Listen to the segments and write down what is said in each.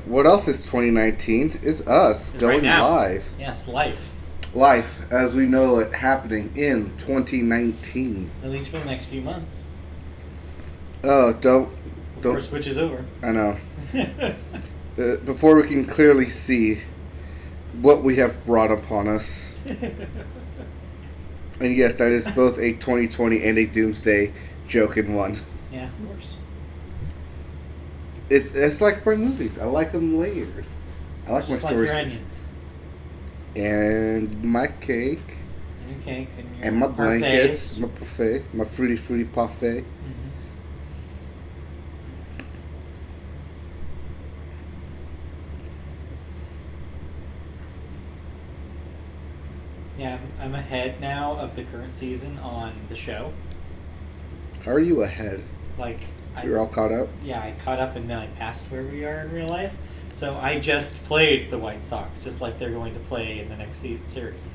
What else is 2019? Is us It's going right now. live. Yes, life. Life as we know it happening in 2019. At least for the next few months. Oh, don't. Before it switches over. I know. Before we can clearly see what we have brought upon us. And yes, that is both a 2020 and a doomsday joke in one. Yeah, of course. It's like my movies. I like them layered. I like Just my like stories. your onions. And my cake. And your cake and your And my blankets. parfaits. My parfait. My fruity parfait. Mhm. Yeah, I'm ahead now of the current season on the show. How are you ahead? Like, You're all caught up? yeah, I caught up and then I passed where we are in real life. So I just played the White Sox, just like they're going to play in the next series.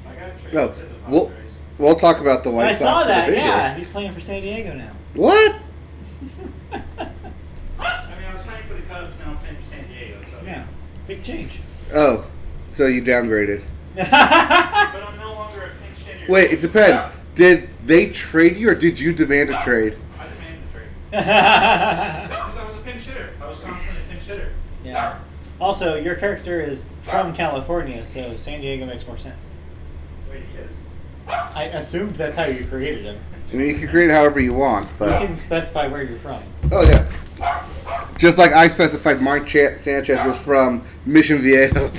I got traded No, to the we'll- Padres. We'll talk about the White I Sox saw in a that, bit yeah. here. He's playing for San Diego now. What? I mean, I was playing for the Cubs, now I'm playing for San Diego. So. Yeah, big change. Oh, so you downgraded. But I'm no longer a pinch hitter. Wait, it depends. Did they trade you or did you demand a trade? I demanded the trade. Because I was a pinch hitter. I was constantly a pinch hitter. Yeah. Also, your character is from California, so San Diego makes more sense. Wait, he is? I assumed that's how you created him. I mean, you can create it however you want, You but... can specify where you're from. Oh, yeah. Just like I specified Mark Sanchez was from Mission Viejo.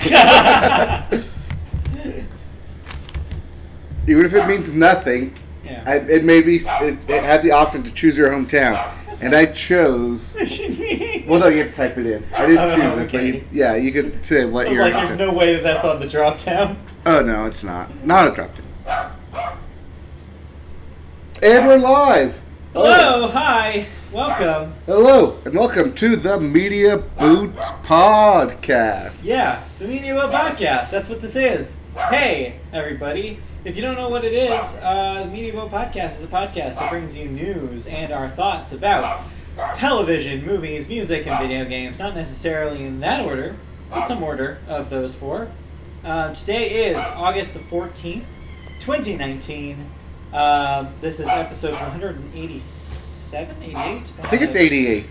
Even if it means nothing, Yeah. it made me... It had the option to choose your hometown. And I chose... Well, no, you have to type it in. I didn't Oh, choose it, but okay. you could say what I was your... like, there's no way that that's on the drop down. Oh, no, it's not. Not a drop down. And we're live. Hello, hi, welcome. Hello, and welcome to the Media Boot Podcast. Yeah, the Media Boat Podcast. That's what this is. Hey, everybody. If you don't know what it is, the Media Boat Podcast is a podcast that brings you news and our thoughts about television, movies, music, and video games. Not necessarily in that order, but some order of those four. Today is August the 14th, 2019. This is episode 187, 88? I think it's 88.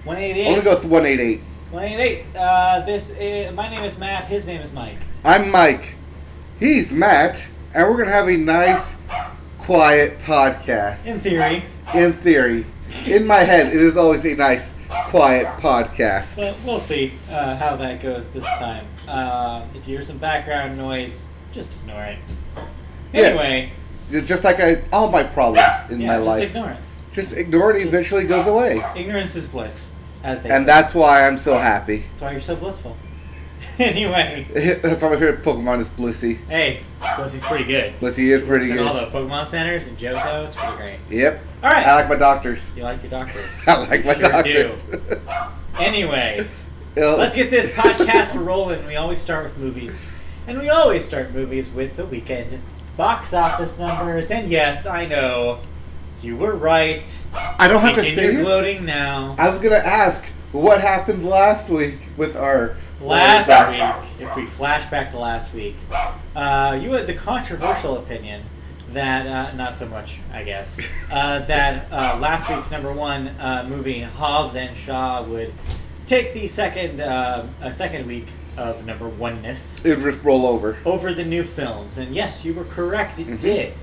188. I'm going to go with 188. 188. My name is Matt. His name is Mike. I'm Mike. He's Matt. And we're going to have a nice, quiet podcast. In theory. In theory. In my head, it is always a nice, quiet podcast. But we'll see how that goes this time. If you hear some background noise, just ignore it. Yeah. Anyway. Just like all my problems in my Just life. ignore it. Just ignore it, eventually goes away. Ignorance is bliss, as they say. And that's why I'm so happy. That's why you're so blissful. Anyway. That's why my favorite Pokemon is Blissey. Hey, Blissy's pretty good. Blissey is pretty Works in good. all the Pokemon centers in Johto. It's pretty great. Yep. All right. I like my doctors. You like your doctors. I like You my sure doctors. do. Anyway. Yeah. Let's get this podcast rolling. We always start with movies. And we always start movies with the weekend box office numbers. And yes, I know. You were right. I don't have to Begin say your it. gloating now. I was gonna ask what happened last week with our Last box- week, if we flash back to last week, you had the controversial opinion that, not so much, I guess, that last week's number one movie, Hobbs and Shaw, would take the second week of number oneness It just roll over. over the new films. And yes, you were correct, it did.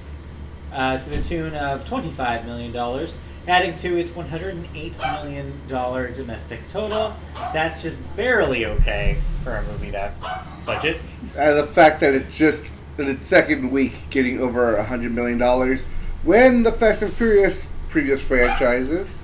To the tune of $25 million, adding to its $108 million domestic total. That's just barely okay for a movie that budget. The fact that it's just in its second week getting over $100 million, when the Fast and Furious previous franchises,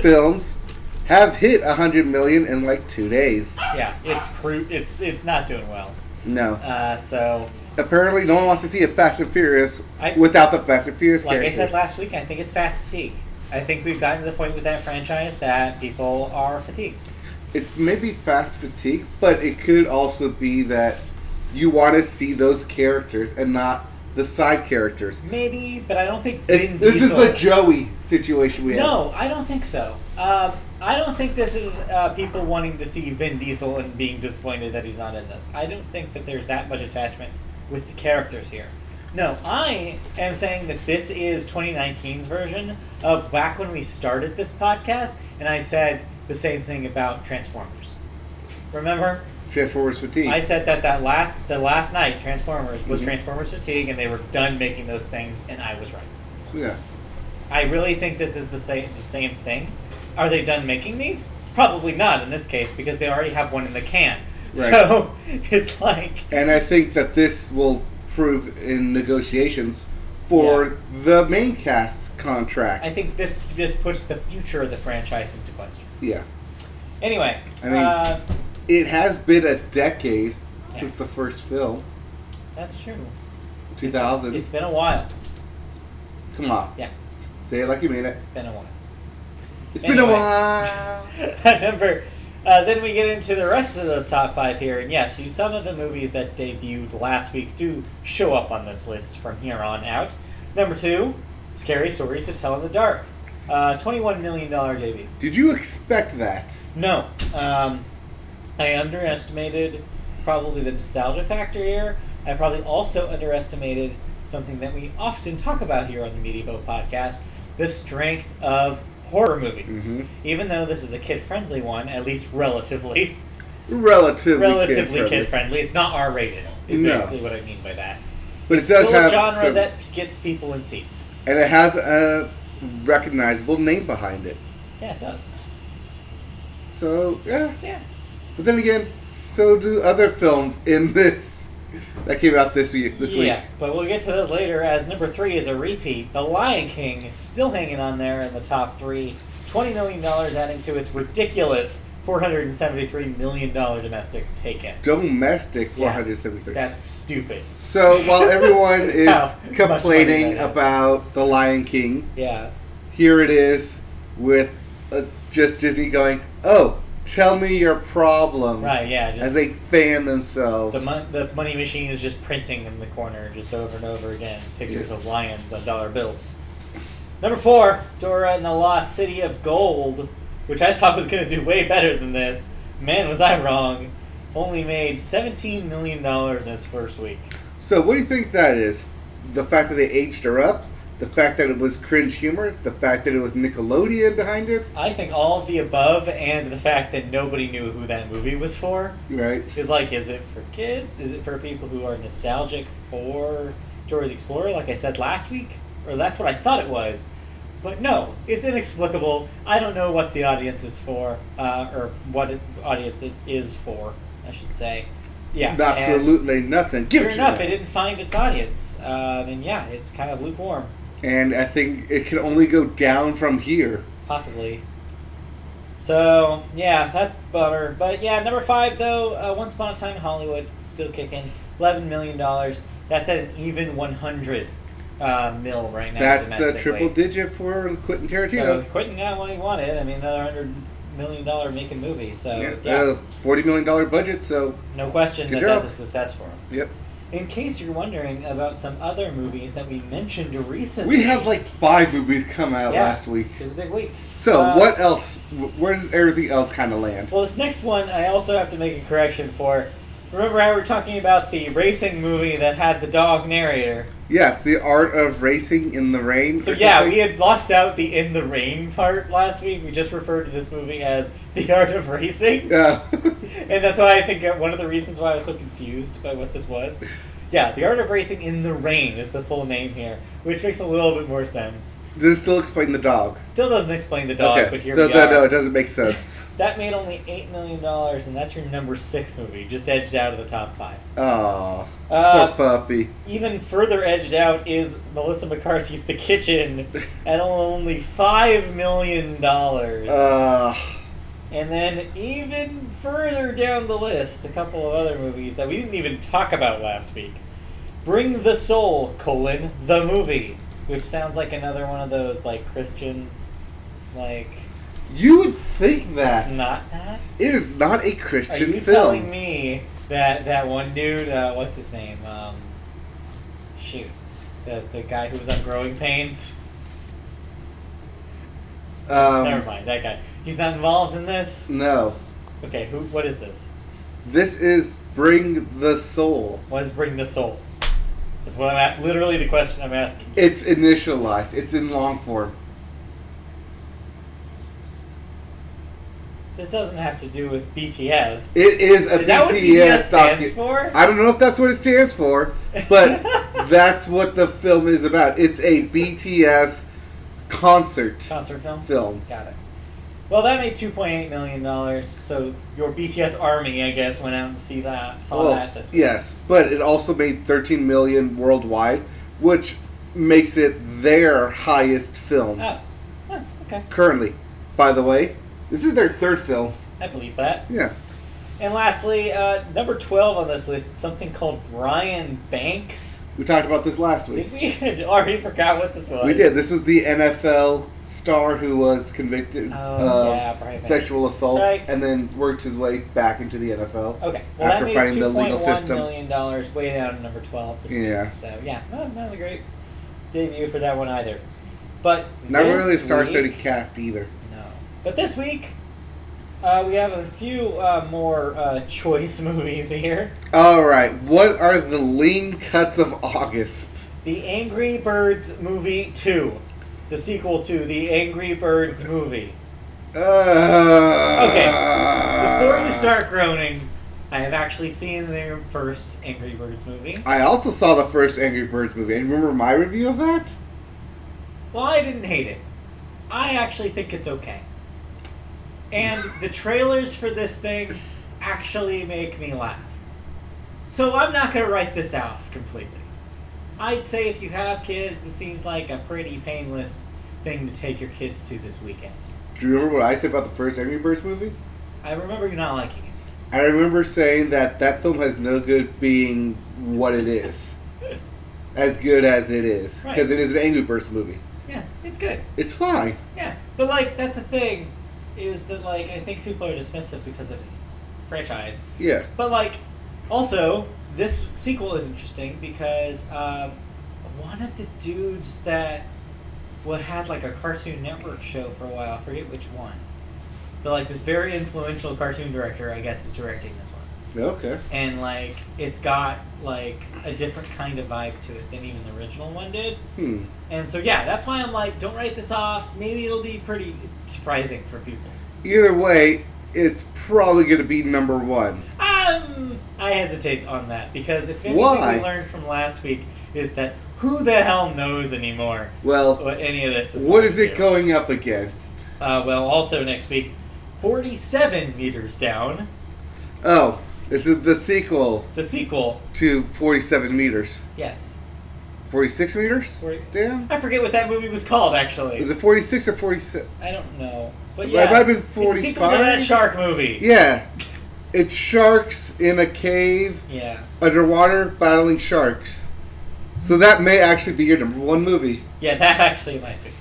films, have hit $100 million in like 2 days. Yeah, it's not doing well. No. So, Apparently, no one wants to see a Fast and Furious I- without the Fast and Furious like characters. I said last week, I think it's fast fatigue. I think we've gotten to the point with that franchise that people are fatigued. It's maybe fast fatigue, but it could also be that you want to see those characters and not the side characters. Maybe, but I don't think Vin This is Diesel... the Joey situation we have. No, I don't think so. I don't think this is people wanting to see Vin Diesel and being disappointed that he's not in this. I don't think that there's that much attachment with the characters here. No, I am saying that this is 2019's version of back when we started this podcast, and I said the same thing about Transformers. Remember? Transformers fatigue. I said that the last night Transformers was Transformers fatigue, and they were done making those things, and I was right. Yeah. I really think this is the same thing. Are they done making these? Probably not in this case, because they already have one in the can. Right. So it's like, And I think that this will prove in negotiations for the main cast's contract. I think this just puts the future of the franchise into question. Yeah. Anyway, I mean, it has been a decade since the first film. that's true. 2000. It's been a while. Come on. Yeah. Say it like you mean it. It's been a while. It's been a Anyway. while. Then we get into the rest of the top 5 here, and yes, some of the movies that debuted last week do show up on this list from here on out. Number 2, Scary Stories to Tell in the Dark. $21 million debut. Did you expect that? No. I underestimated probably the nostalgia factor here. I probably also underestimated something that we often talk about here on the Medivo podcast, the strength of horror movies. Mhm. Even though this is a kid-friendly one, at least relatively Relatively kid-friendly. It's not R-rated, is No. basically what I mean by that. But It's it does still a have genre some, that gets people in seats. and it has a recognizable name behind it. Yeah, it does. So yeah. Yeah. But then again, so do other films in this that came out this week. Yeah, but we'll get to those later, as number 3 is a repeat. The Lion King is still hanging on there in the top 3. $20 million adding to its ridiculous $473 million domestic take-in. Domestic Yeah. 473. That's stupid. So while everyone is How much money complaining that is. about The Lion King, Yeah. here it is with just Disney going, "Oh, tell me your problems." Right, yeah, just- as they fan themselves. The money machine is just printing in the corner just over and over again pictures Yeah. of lions on dollar bills. Number 4, Dora and the Lost City of Gold, which I thought was going to do way better than this. Man, was I wrong. Only made $17 million in its first week. So what do you think that is? The fact that they aged her up? The fact that it was cringe humor? The fact that it was Nickelodeon behind it? I think all of the above, and the fact that nobody knew who that movie was for. Right. Is like, is it for kids? Is it for people who are nostalgic for Dora the Explorer, like I said last week? Or that's what I thought it was. But no, it's inexplicable. I don't know what the audience is for, or what audience it is for, I should say. Yeah. Absolutely nothing. Give Sure it enough, to it them. didn't find its audience. And yeah, it's kind of lukewarm, And I think it can only go down from here. possibly. So, yeah, that's a bummer. But yeah, number 5, though, Once Upon a Time in Hollywood, still kicking. $11 million. That's at an even 100 mil right now. That's a domestically. triple digit for Quentin So Tarantino. Quentin got what he wanted. I mean, another $100 million making movie. So Yeah, yeah, $40 million budget, so no question good that job. that's a success for him. yep. In case you're wondering about some other movies that we mentioned recently, We had like 5 movies come out Yeah. last week. it was a big week. So what else? Where does everything else kind of land? Well, this next one I also have to make a correction for. Remember how we were talking about the racing movie that had the dog narrator? Yes, The Art of Racing in the Rain. So or yeah, something? we had left out the in the rain part last week. We just referred to this movie as The Art of Racing. And that's why I think one of the reasons why I was so confused by what this was. Yeah, The Art of Racing in the Rain is the full name here, which makes a little bit more sense. Does it still explain the dog? Still doesn't explain the dog, Okay, but here so we are. no, it doesn't make sense. That made only $8 million, and that's your number 6 movie, just edged out of the top 5. Aw, Uh, poor puppy. Even further edged out is Melissa McCarthy's The Kitchen at only $5 million. And then even further down the list, a couple of other movies that we didn't even talk about last week. Bring the Soul, the movie. Which sounds like another one of those, like, Christian, like... You would think that. It's not that? It is not a Are Christian you film. telling me that one dude, what's his name? The guy who was on Growing Pains? Never mind, that guy. He's not involved in this? No. Okay, what is this? This is Bring the Soul. What is Bring the Soul? That's what literally the question I'm asking. It's initialized. It's in long form. This doesn't have to do with BTS. It is a Is that what BTS stands for? I don't know if that's what it stands for, but that's what the film is about. It's a BTS concert film? Got it. Well, that made $2.8 million, so your BTS army, I guess, went out and saw that this week. Yes, but it also made $13 million worldwide, which makes it their highest film. Oh, okay. Currently. By the way, this is their third film. I believe that. Yeah. And lastly, number 12 on this list, something called Brian Banks. We talked about this last week. Did we? I already forgot what this was. We did. This was the NFL star who was convicted of sexual assault and then worked his way back into the NFL. Okay. Well, after that finding made the legal system. $2.1 million, way down to number 12 this week. So, yeah, not a great debut for that one either. But not really a star-studded cast either. No. But this week, we have a few more choice movies here. All right. What are the lean cuts of August? The Angry Birds Movie 2. The sequel to the Angry Birds movie. Okay. Before you start groaning, I have actually seen their first Angry Birds movie. I also saw the first Angry Birds movie. And remember my review of that? Well, I didn't hate it. I actually think it's okay. And the trailers for this thing actually make me laugh. So I'm not going to write this off completely. I'd say if you have kids, this seems like a pretty painless thing to take your kids to this weekend. Do you remember what I said about the first Angry Birds movie? I remember you not liking it. I remember saying that film has no good being what it is. As good as it is. Because it is an Angry Birds movie. Yeah, it's good. It's fine. Yeah, but that's the thing, is that I think people are dismissive because of its franchise. Yeah. But also, this sequel is interesting because one of the dudes that had a Cartoon Network show for a while, I forget which one, but this very influential cartoon director, I guess, is directing this one. Okay. And it's got a different kind of vibe to it than even the original one did. And so yeah, that's why I'm don't write this off. Maybe it'll be pretty surprising for people. Either way, it's probably going to be number one. I hesitate on that because if anything Why? we learned from last week is that who the hell knows anymore well, what any of this is. What is it going up against? Also next week, 47 Meters Down. Oh, this is the sequel. The sequel to 47 Meters. Yes. 46 meters? Down? I forget what that movie was called, actually. Is it 46 or 47? I don't know. But yeah, it might have been 45. It's a sequel to that shark movie. Yeah. It's sharks in a cave. Yeah. Underwater battling sharks. So that may actually be your number one movie. Yeah, that actually might be.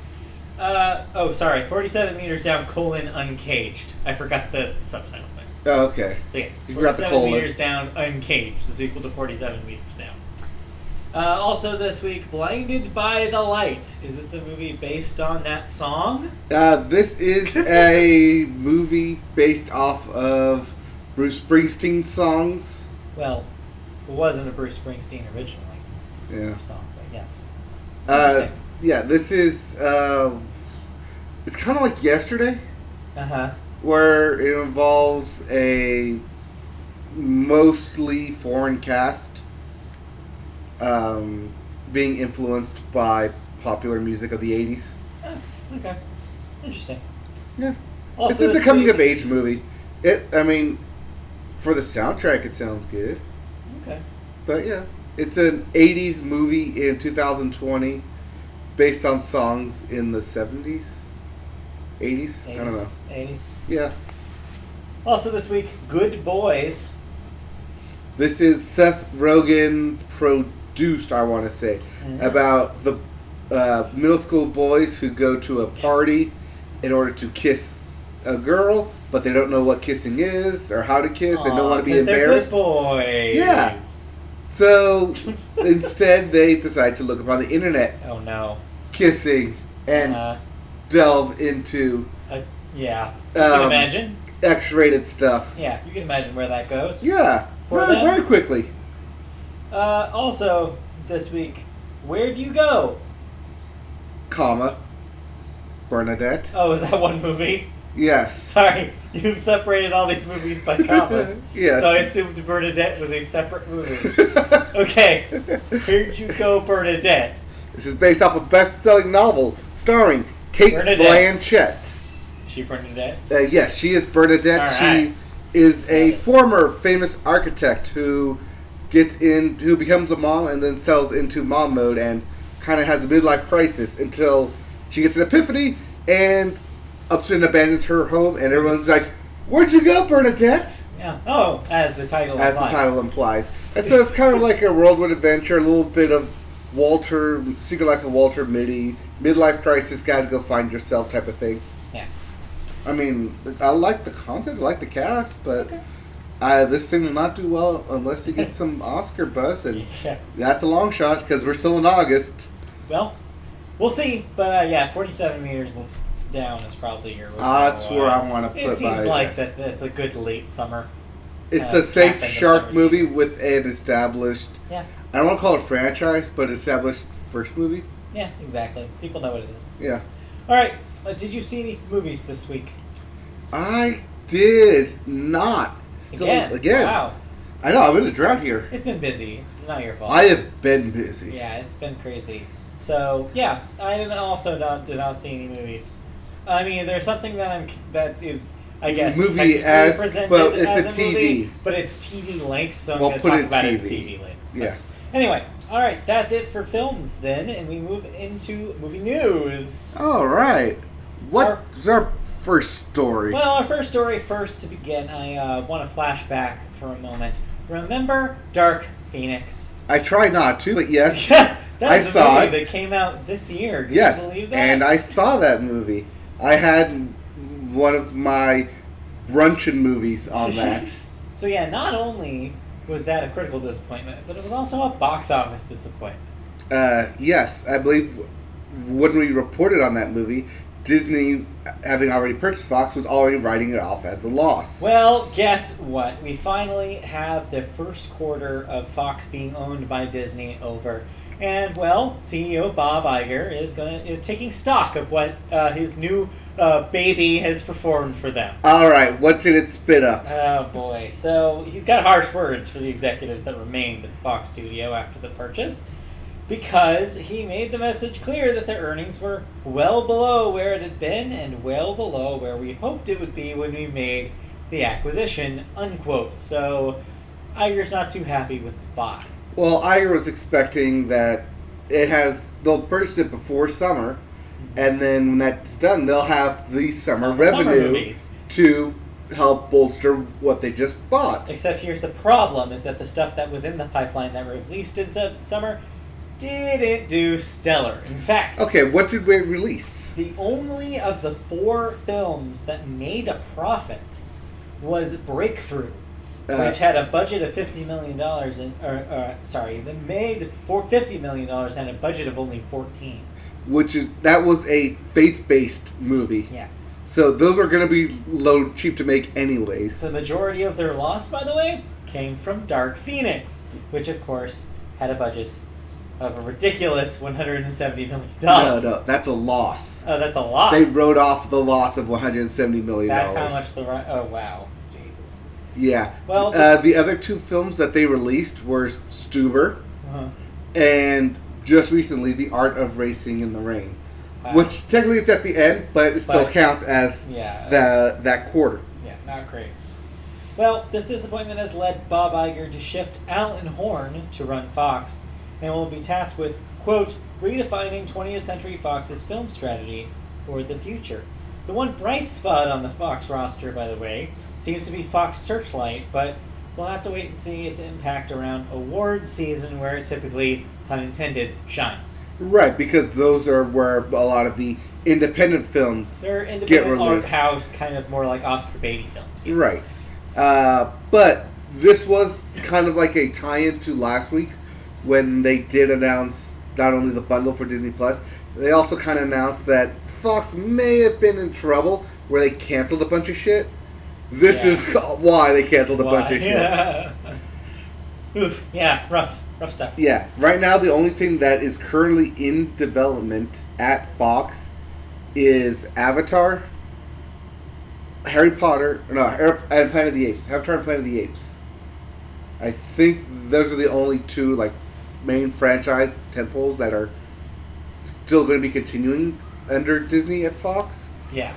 47 Meters Down, Uncaged. I forgot the subtitle there. Oh, okay. So yeah, You forgot the 47 Meters Down, Uncaged, the sequel to 47 Meters Down. Also this week, Blinded by the Light. Is this a movie based on that song? This is a movie based off of Bruce Springsteen songs. Well, it wasn't a Bruce Springsteen originally song, but yes. Yeah, this is it's kind of like Yesterday. Uh-huh. Where it involves a mostly foreign cast being influenced by popular music of the 80s. Oh, okay. Interesting. Yeah. Also It's a coming-of-age movie. For the soundtrack, it sounds good. Okay. But yeah, it's an 80s movie in 2020 based on songs in the 70s. 80s? I don't know. 80s. Yeah. Also this week, Good Boys. This is Seth Rogen produced, I want to say, about the middle school boys who go to a party in order to kiss a girl, but they don't know what kissing is or how to kiss. They don't want to be embarrassed. They're good boys. Yeah. So instead, they decide to look up on the internet. Oh no. Kissing. And delve into Yeah. You can imagine. X-rated stuff. Yeah, you can imagine where that goes. Yeah, For very, them? very quickly. Also, this week, where'd you go? Comma. Bernadette. Oh, is that one movie? Yes. Sorry, you've separated all these movies by commas. Yes. So I assumed Bernadette was a separate movie. Okay, where'd you go, Bernadette? This is based off a best-selling novel starring Kate Bernadette. Blanchett. She Bernadette? Yes, she is Bernadette. All right. She is a Got it. former famous architect who becomes a mom and then settles into mom mode and kind of has a midlife crisis until she gets an epiphany and ups and abandons her home, and everyone's like, "Where'd you go, Bernadette?" Yeah. Oh, as the title As implies. the title implies. And so it's kind of like a whirlwind adventure, a little bit of Secret Life of Walter Mitty, midlife crisis, gotta go find yourself type of thing. Yeah. I mean, I like the concept, I like the cast, but Okay. this thing will not do well unless you get some Oscar buzz, and Yeah. that's a long shot because we're still in August. Well, we'll see. But yeah, 47 meters down is probably your. That's where I want to put It seems my. like that's a good late summer. It's uh, a safe half end of shark summer movie season. with an established. Yeah. I don't want to call it a franchise, but established first movie. Yeah, exactly. People know what it is. Yeah. All right. Did you see any movies this week? I did not. Still again. Wow. I know, I've been a drought here. It's been busy. It's not your fault. I have been busy. Yeah, it's been crazy. So yeah, I did not see any movies. I mean, there's something that is, I guess, Movie technically as, presented but it's as a TV. movie, but it's TV length, so I'm Well, going to put talk it about it in TV. TV later. Yeah. Anyway, all right, that's it for films then, and we move into movie news. All right. What's our first story? Well, our first story first to begin. I want to flash back for a moment. Remember Dark Phoenix? I try not to, but yes. That I was a saw movie it. that came out this year. Can Yes, you believe that? and I saw that movie. I had one of my bruncheon movies on that. So yeah, not only was that a critical disappointment, but it was also a box office disappointment. Yes, I believe when we reported on that movie, Disney, having already purchased Fox, was already writing it off as a loss. Well, guess what? We finally have the first quarter of Fox being owned by Disney over. And well, CEO Bob Iger is taking stock of what his new baby has performed for them. All right, what did it spit up? Oh boy! So he's got harsh words for the executives that remained at Fox Studio after the purchase, because he made the message clear that their earnings were well below where it had been and well below where we hoped it would be when we made the acquisition. Unquote. So Iger's not too happy with the buy. Well, Iger was expecting that they'll purchase it before summer, and then when that's done, they'll have the summer Summer revenue movies. to help bolster what they just bought. Except here's the problem: is that the stuff that was in the pipeline that were released in summer didn't do stellar. In fact, Okay, what did we release? the only of the 4 films that made a profit was Breakthrough, which had a budget of $50 million they made for $50 million and a budget of only 14. That was a faith-based movie. Yeah. So those are going to be cheap to make anyways. The majority of their loss, by the way, came from Dark Phoenix, which of course had a budget of a ridiculous $170 million. No, that's a loss. Oh, that's a loss. They wrote off the loss of $170 million. That's how much oh wow, Jesus. Yeah. Well, the other 2 films that they released were Stuber uh-huh. and just recently The Art of Racing in the Rain, Wow. which technically it's at the end, but it still counts as that quarter. Yeah, not great. Well, this disappointment has led Bob Iger to shift Alan Horn to run Fox, and will be tasked with, quote, redefining 20th Century Fox's film strategy for the future. The one bright spot on the Fox roster, by the way, seems to be Fox Searchlight, but we'll have to wait and see its impact around award season, where it typically, pun intended, shines. Right, because those are where a lot of the independent films They're get independent art released. house, kind of more like Oscar Beatty films. Yeah. Right. But this was kind of like a tie-in to last week when they did announce not only the bundle for Disney Plus, they also kind of announced that Fox may have been in trouble where they canceled a bunch of shit. This Yeah. is why they canceled a bunch of shit. Yeah. Oof. Yeah. Rough stuff. Yeah, right now the only thing that is currently in development at Fox is Avatar, Harry Potter, and Planet of the Apes. Avatar and Planet of the Apes. I think those are the only two like main franchise tentpoles that are still going to be continuing under Disney at Fox. Yeah.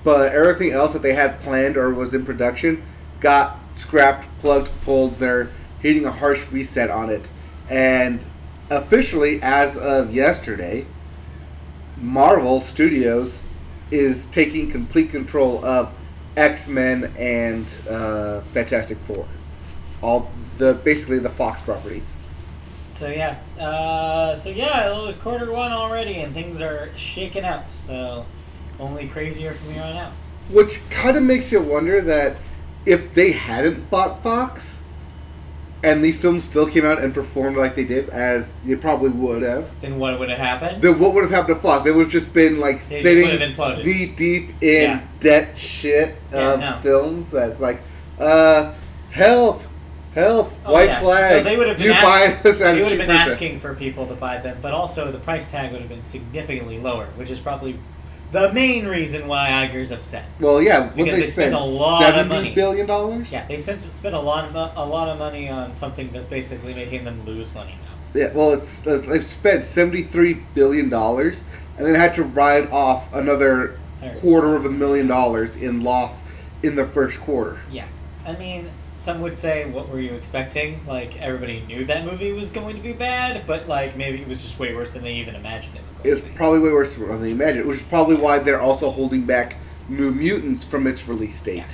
But everything else that they had planned or was in production got scrapped, plugged, pulled. They're hitting a harsh reset on it. And officially, as of yesterday, Marvel Studios is taking complete control of X-Men and Fantastic Four. Basically the Fox properties. So yeah, quarter one already, and things are shaking up. So only crazier from here on out. Which kind of makes you wonder that if they hadn't bought Fox, and these films still came out and performed like they did, as you probably would have, Then what would have happened? then what would have happened to Fox? They would have just been like They just sitting would have imploded. knee deep in Yeah. debt shit Yeah, of no. films that's like, help, Oh, white yeah. flag. No, they would have been you buy this at They a would have been cheaper than- asking for people to buy them, but also the price tag would have been significantly lower, which is probably the main reason why Iger's upset. Well, yeah, It's when because they they spent spent a lot of $70 money. billion? Yeah, they spent a lot of money on something that's basically making them lose money now. Yeah, well, they've spent $73 billion and then had to write off another $250,000 in loss in the first quarter. Yeah, I mean, some would say, what were you expecting? Like, everybody knew that movie was going to be bad, but, like, maybe it was just way worse than they even imagined it was going It's to be. probably way worse than they imagined, which is probably why they're also holding back New Mutants from its release date. Yeah.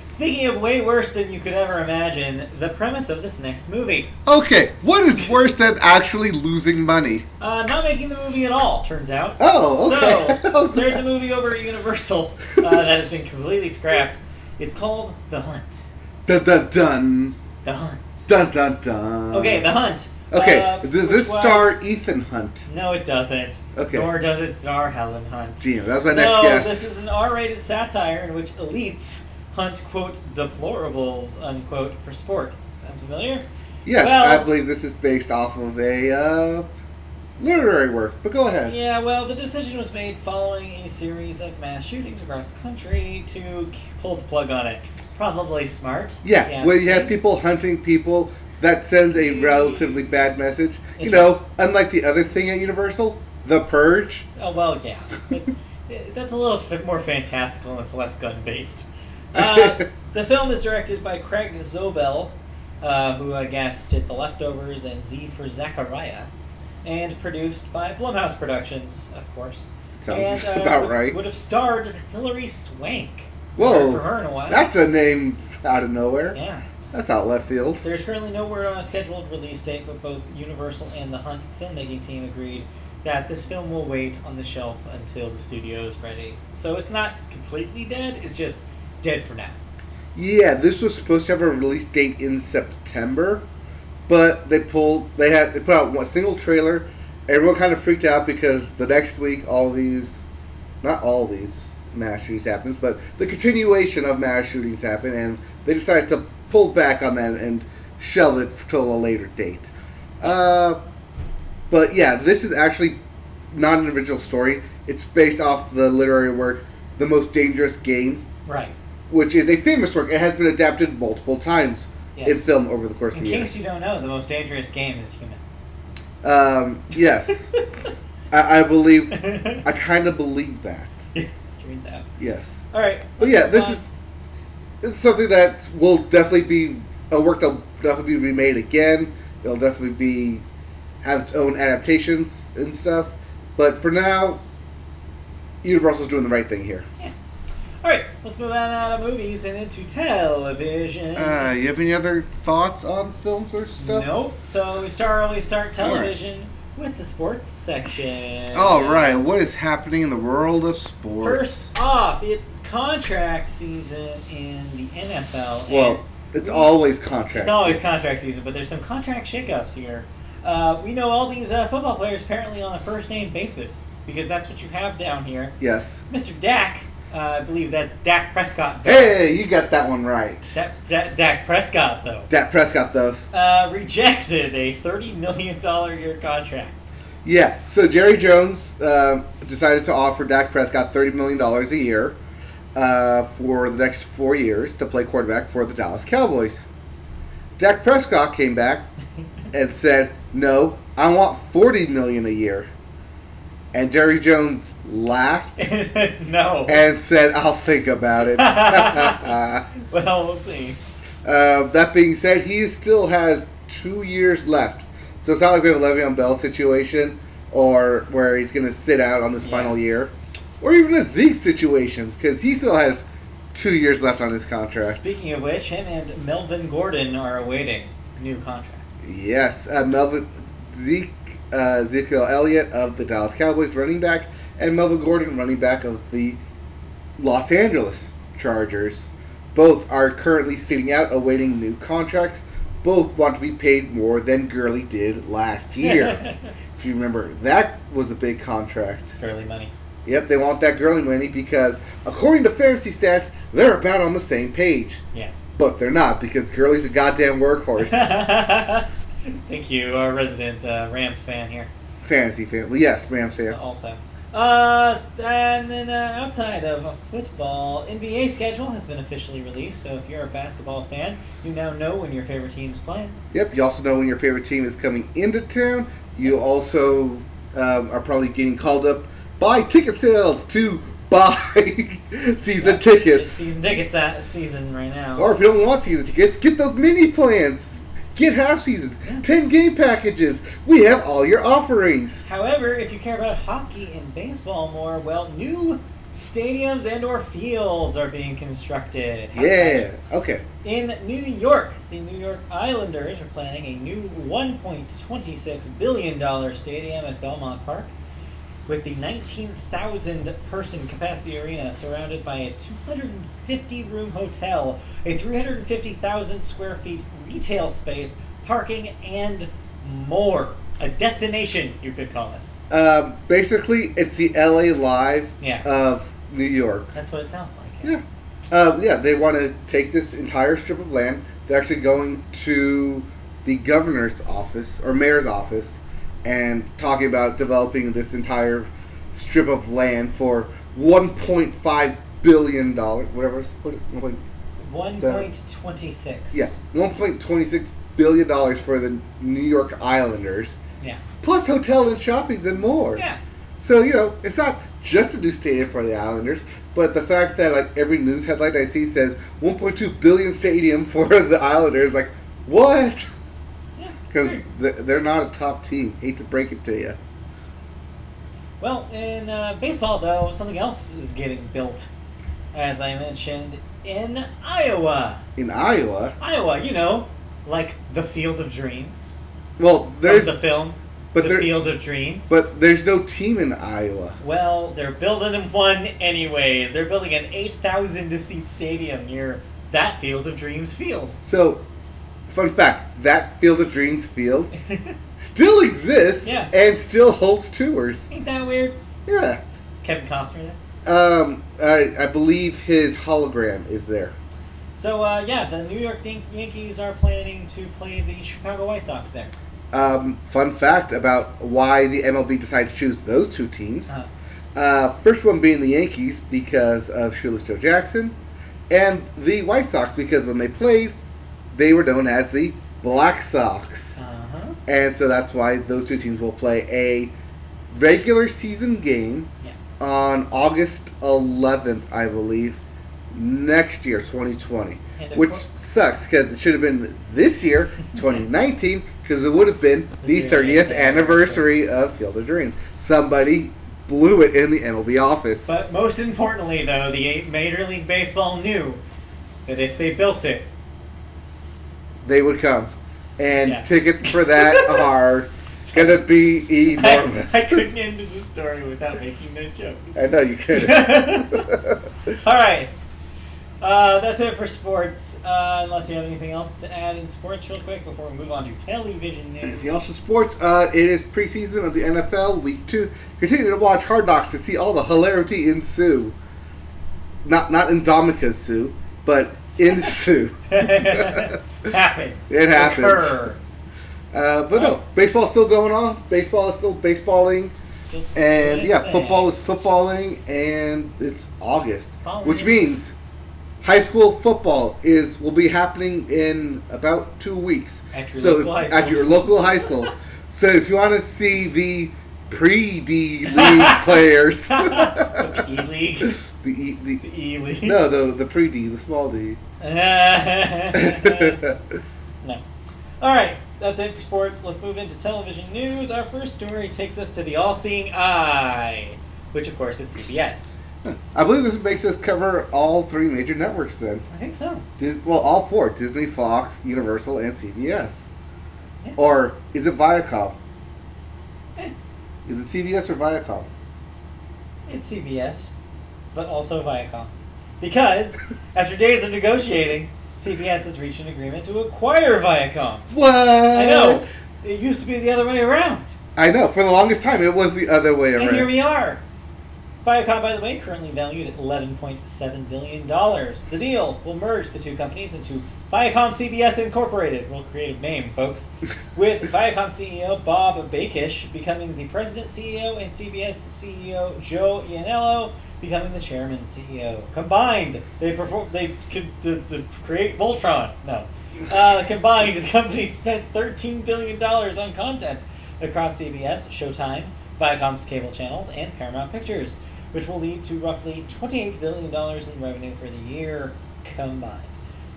Speaking of way worse than you could ever imagine, the premise of this next movie. Okay, what is worse than actually losing money? Not making the movie at all, turns out. Oh, okay. So, there's a movie over at Universal that has been completely scrapped. It's called The Hunt. Dun dun dun. The Hunt. Dun dun dun. Okay, The Hunt. Okay, does this which star was- Ethan Hunt? No, it doesn't. Okay. Nor does it star Helen Hunt. Damn, that was my next No, guess. this is an R-rated satire in which elites hunt, quote, deplorables, unquote, for sport. Sound familiar? Yes, Well- I believe this is based off of a literary work, but go ahead. Yeah, well, the decision was made following a series of mass shootings across the country to pull the plug on it. Probably smart. Yeah, when you have people hunting people, that sends a relatively bad message. It's Unlike the other thing at Universal, The Purge. Oh, well, yeah. But that's a little more fantastical and it's less gun-based. The film is directed by Craig Zobel, who I guess did The Leftovers and Z for Zachariah, and produced by Blumhouse Productions, of course. Sounds and, about right. Would have starred Hilary Swank. Whoa, Haven't heard from her in a while. that's a name out of nowhere. Yeah. That's out left field. There's currently no word on a scheduled release date, but both Universal and the Hunt filmmaking team agreed that this film will wait on the shelf until the studio is ready. So it's not completely dead, it's just dead for now. Yeah, this was supposed to have a release date in September, but they put out one single trailer. Everyone kind of freaked out because the next week not all these mass shootings happens, but the continuation of mass shootings happened, and they decided to pull back on that and shelve it till a later date. But yeah, this is actually not an original story. It's based off the literary work, The Most Dangerous Game, Right. which is a famous work. It has been adapted multiple times Yes. in film over the course In of the year. case you don't know, the most dangerous game is human. Yes. I believe, I kind of believe that. Turns out. Yes. All right. But yeah, it's something that will definitely be a work that'll definitely be remade again. It'll definitely have its own adaptations and stuff. But for now, Universal's doing the right thing here. All right, let's move on out of movies and into television. You have any other thoughts on films or stuff? Nope. So we start television with the sports section. All right, what is happening in the world of sports? First off, it's contract season in the NFL. Well, it's always contracts. It's always contract season, but there's some contract shakeups here. We know all these football players apparently on a first name basis because that's what you have down here. Yes. Mr. Dak, I believe that's Dak Prescott. Hey, you got that one right. Dak Prescott, though. Dak Prescott, though. Rejected a $30 million year contract. Yeah, so Jerry Jones decided to offer Dak Prescott $30 million a year for the next 4 years to play quarterback for the Dallas Cowboys. Dak Prescott came back and said, "No, I want $40 million a year." And Jerry Jones laughed And said no. and said, "I'll think about it." Well, we'll see. That being said, he still has 2 years left. So it's not like we have a Le'Veon Bell situation or where he's going to sit out on his final year. Or even a Zeke situation because he still has 2 years left on his contract. Speaking of which, him and Melvin Gordon are awaiting new contracts. Yes, Ezekiel Elliott of the Dallas Cowboys, running back, and Melvin Gordon, running back of the Los Angeles Chargers. Both are currently sitting out awaiting new contracts. Both want to be paid more than Gurley did last year. If you remember, that was a big contract. Gurley money. Yep, they want that Gurley money because, according to fantasy stats, they're about on the same page. Yeah. But they're not because Gurley's a goddamn workhorse. Thank you, our resident Rams fan here. Fantasy fan. Well, yes, Rams fan. Also. And then outside of football, NBA schedule has been officially released. So if you're a basketball fan, you now know when your favorite team's playing. Yep, you also know when your favorite team is coming into town. You also are probably getting called up by ticket sales to buy season It's tickets. season tickets season right now. Or if you don't want season tickets, get those mini plans. Get half seasons, 10 game packages. We have all your offerings. However, if you care about hockey and baseball more, well, new stadiums and/or fields are being constructed. Yeah, okay. In New York, the New York Islanders are planning a new $1.26 billion stadium at Belmont Park with the 19,000 person capacity arena surrounded by a 250-room hotel, a 350,000 square feet retail space, parking, and more. A destination, you could call it. Basically, it's the LA Live Yeah. of New York. That's what it sounds like. Yeah, they want to take this entire strip of land. They're actually going to the governor's office, or mayor's office, and talking about developing this entire strip of land for $1.5 billion. Whatever. What, 1.26. yeah, $1.26 billion for the New York Islanders. Yeah. Plus hotel and shoppings and more. Yeah. So, it's not just a new stadium for the Islanders, but the fact that like every news headline I see says 1.2 billion stadium for the Islanders, like, what? Because they're not a top team. Hate to break it to you. Well, in baseball, though, something else is getting built, as I mentioned, in Iowa. In Iowa? Iowa, like the Field of Dreams. Well, there's From the film, but The Field of Dreams. But there's no team in Iowa. Well, they're building one anyways. They're building an 8,000-seat stadium near that Field of Dreams field. So, fun fact, that Field of Dreams field still exists and still holds tours. Ain't that weird? Yeah. Is Kevin Costner there? I believe his hologram is there. So, the New York Yankees are planning to play the Chicago White Sox there. Fun fact about why the MLB decided to choose those two teams. First one being the Yankees because of Shoeless Joe Jackson, and the White Sox because when they played, they were known as the Black Sox. And so that's why those two teams will play a regular season game on August 11th, I believe, next year, 2020. Which sucks because it should have been this year, 2019, because it would have been the 30th anniversary of Field of Dreams. Somebody blew it in the MLB office. But most importantly, though, the Major League Baseball knew that if they built it, they would come. And tickets for that are going to be enormous. I couldn't end the story without making that joke. I know you could. All right. That's it for sports. Unless you have anything else to add in sports real quick before we move on to television news. Anything else in sports? It is preseason of the NFL, week 2. Continue to watch Hard Knocks to see all the hilarity ensue. Not Indomica's Sue, but ensue. Happen. It happens. Occur. But no, baseball's still going on. Baseball is still baseballing. Still And doing yeah, its football thing. is footballing, and it's August, Balling. which means high school football will be happening in about 2 weeks. At your local high school. At your local high school. So if you want to see the pre-D league players, The E-League. the The E-League. no the pre-D, the small D. No. All right, that's it for sports. Let's move into television news. Our first story takes us to the all-seeing eye, which of course is CBS. I believe this makes us cover all 3 major networks then. I think so. Well, all 4: Disney, Fox, Universal, and CBS. Yeah. Or is it Viacom? Eh, Is it CBS or Viacom? it's CBS, but also Viacom. Because after days of negotiating, CBS has reached an agreement to acquire Viacom. What? I know. It used to be the other way around. I know. For the longest time, it was the other way around. And here we are. Viacom, by the way, currently valued at $11.7 billion. The deal will merge the 2 companies into Viacom CBS Incorporated. Real creative name, folks. With Viacom CEO Bob Bakish becoming the president CEO and CBS CEO Joe Iannello becoming the chairman and CEO. Combined, they could to create Voltron. No. Combined, the companies spent $13 billion on content across CBS, Showtime, Viacom's cable channels, and Paramount Pictures, which will lead to roughly $28 billion in revenue for the year combined.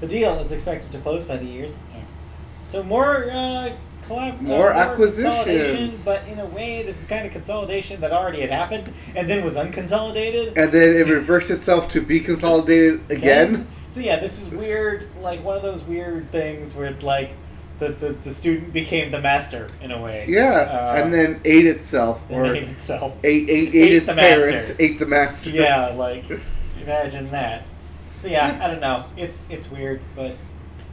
The deal is expected to close by the year's end. So more More consolidation, acquisitions. but in a way, this is kind of consolidation that already had happened and then was unconsolidated. And then it reversed itself to be consolidated again. So yeah, this is weird, like one of those weird things where like the student became the master in a way. Yeah, and then ate itself, the or name itself. ate Ate its the parents, master. ate the master. Yeah, like imagine that. So yeah, I don't know. It's weird, but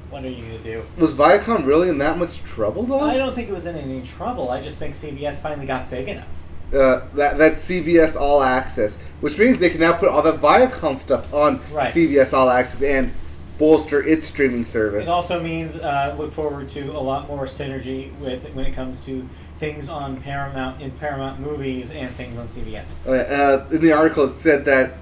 what are you gonna do? Was Viacom really in that much trouble though? I don't think it was in any trouble. I just think CBS finally got big enough. That CBS All Access, which means they can now put all the Viacom stuff on Right. CBS All Access and bolster its streaming service. It also means look forward to a lot more synergy when it comes to things on Paramount movies and things on CBS. In the article, it said that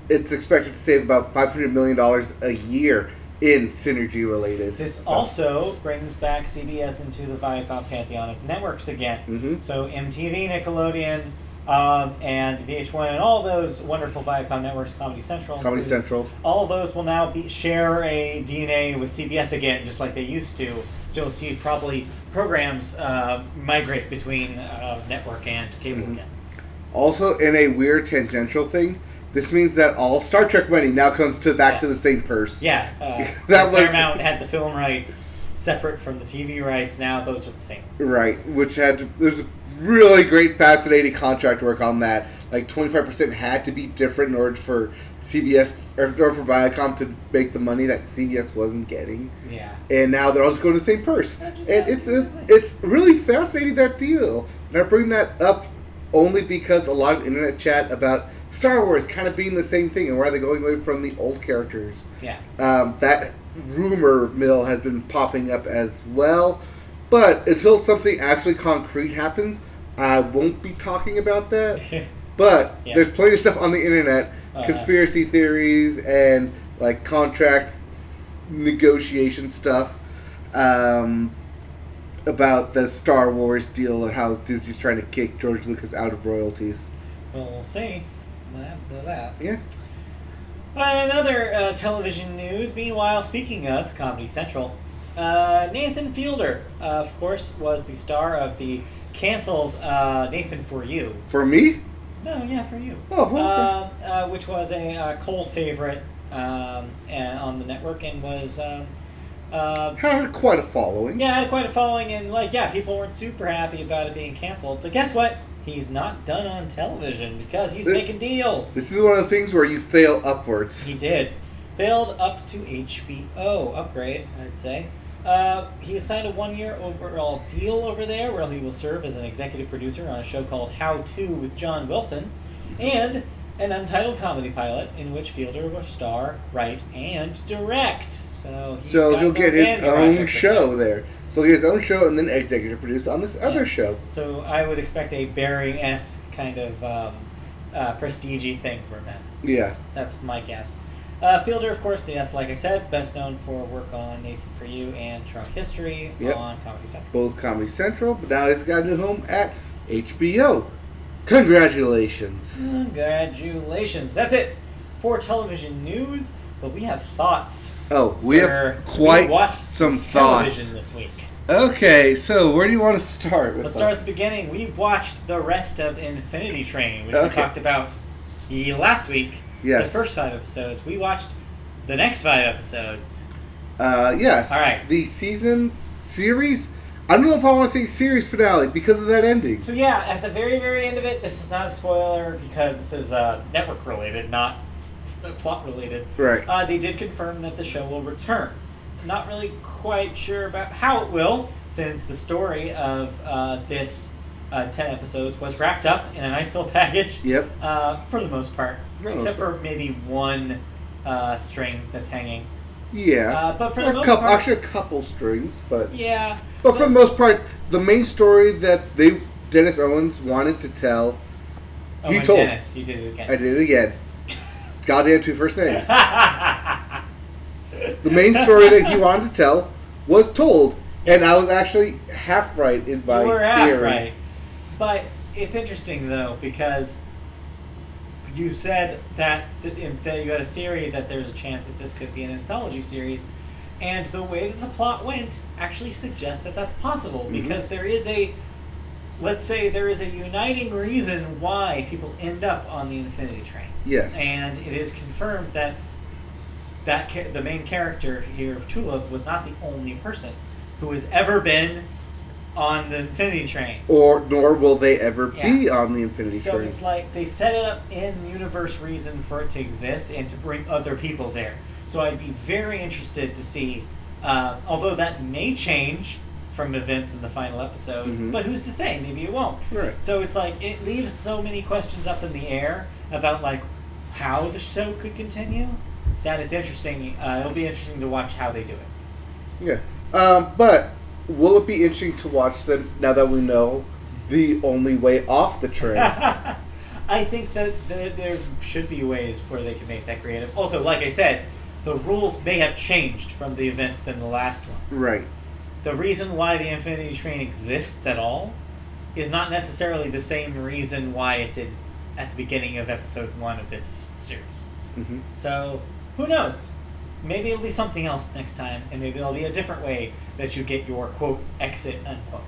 it's expected to save about $500 million a year in synergy-related This stuff. also brings back CBS into the Viacom pantheon of networks again. Mhm. So MTV, Nickelodeon, and VH1, and all those wonderful Viacom networks, Comedy Central. Comedy included, Central. All of those will now share a DNA with CBS again, just like they used to. So you'll see probably programs migrate between network and cable Mhm. again. Also, in a weird tangential thing, this means that all Star Trek money now comes back to Yes. the same purse. Yeah, That that was- Paramount had the film rights separate from the TV rights. Now those are the same. Right, there's a really great, fascinating contract work on that. Like 25% had to be different in order for CBS or for Viacom to make the money that CBS wasn't getting, Yeah. and now they're all just going to the same purse. That just And happens in place. it's really fascinating, that deal. And I bring that up only because a lot of internet chat about Star Wars kind of being the same thing and why they're going away from the old characters. Yeah. That rumor mill has been popping up as well. But until something actually concrete happens, I won't be talking about that. But Yeah. there's plenty of stuff on the internet, conspiracy theories and like contract negotiation stuff about the Star Wars deal and how Disney's trying to kick George Lucas out of royalties. Well, we'll see what happens to that. Yeah. Another television news. Meanwhile, speaking of Comedy Central, Nathan Fielder, of course, was the star of the canceled Nathan For You. For me? No, yeah, For You. Oh, okay. Which was a cult favorite on the network and was. Had quite a following. Yeah, had quite a following, and people weren't super happy about it being canceled. But guess what? He's not done on television because he's making deals. This is one of the things where you fail upwards. He did. Failed up to HBO. Upgrade, I'd say. He has signed a 1-year overall deal over there where he will serve as an executive producer on a show called How To with John Wilson, and an untitled comedy pilot in which Fielder will star, write, and direct. So he'll get his own show there. So he'll get his own show and then executive produce on this other show. So I would expect a Barry-esque kind of prestige-y thing for him. Yeah. That's my guess. Fielder, of course, yes, like I said, best known for work on Nathan For You and Drunk History on Comedy Central. Both Comedy Central, but now he's got a new home at HBO. Congratulations. Congratulations. That's it for television news, but we have thoughts. Oh, we have quite some television thoughts this week. Okay, so where do you want to start with? Let's start at the beginning. We watched the rest of Infinity Train, which we talked about last week. Yes. The first 5 episodes. We watched the next 5 episodes. Yes. All right. The series. I don't know if I want to say series finale because of that ending. So yeah, at the very, very end of it, this is not a spoiler because this is network related, not plot related. Right. They did confirm that the show will return. Not really quite sure about how it will, since the story of this 10 episodes was wrapped up in a nice little package. Yep. For the most part, except for maybe one string that's hanging. Yeah. But for the most part, actually a couple strings, but yeah. But for the most part, the main story that Dennis Owens wanted to tell, he told. Dennis, you did it again. I did it again. Goddamn 2 first names. The main story that he wanted to tell was told, and I was actually half right in my You were theory. half right. But it's interesting though because you said that you had a theory that there's a chance that this could be an anthology series, and the way that the plot went actually suggests that that's possible because there is a uniting reason why people end up on the Infinity Train. Yes. And it is confirmed that the main character here, Tulip, was not the only person who has ever been on the Infinity Train. Nor will they ever be on the Infinity Train. So it's like they set it up in universe reason for it to exist and to bring other people there. So I'd be very interested to see, although that may change from events in the final episode, but who's to say? Maybe it won't. Right. So it's like it leaves so many questions up in the air about like how the show could continue that it's interesting. It'll be interesting to watch how they do it. Yeah. But will it be interesting to watch them now that we know the only way off the train? I think that there should be ways where they can make that creative. Also, like I said, the rules may have changed from the events than the last one. Right. The reason why the Infinity Train exists at all is not necessarily the same reason why it did at the beginning of episode 1 of this series. Mm-hmm. So, who knows? Maybe it'll be something else next time, and maybe it'll be a different way that you get your, quote, exit, unquote.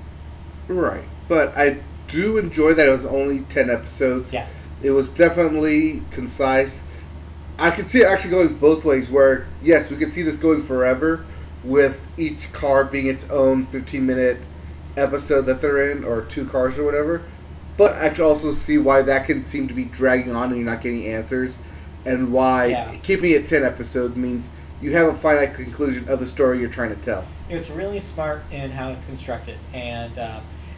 Right. But I do enjoy that it was only 10 episodes. Yeah. It was definitely concise. I could see it actually going both ways, where, yes, we could see this going forever, with each car being its own 15-minute episode that they're in, or 2 cars or whatever. But I could also see why that can seem to be dragging on and you're not getting answers, and why keeping it 10 episodes means you have a finite conclusion of the story you're trying to tell. It's really smart in how it's constructed, and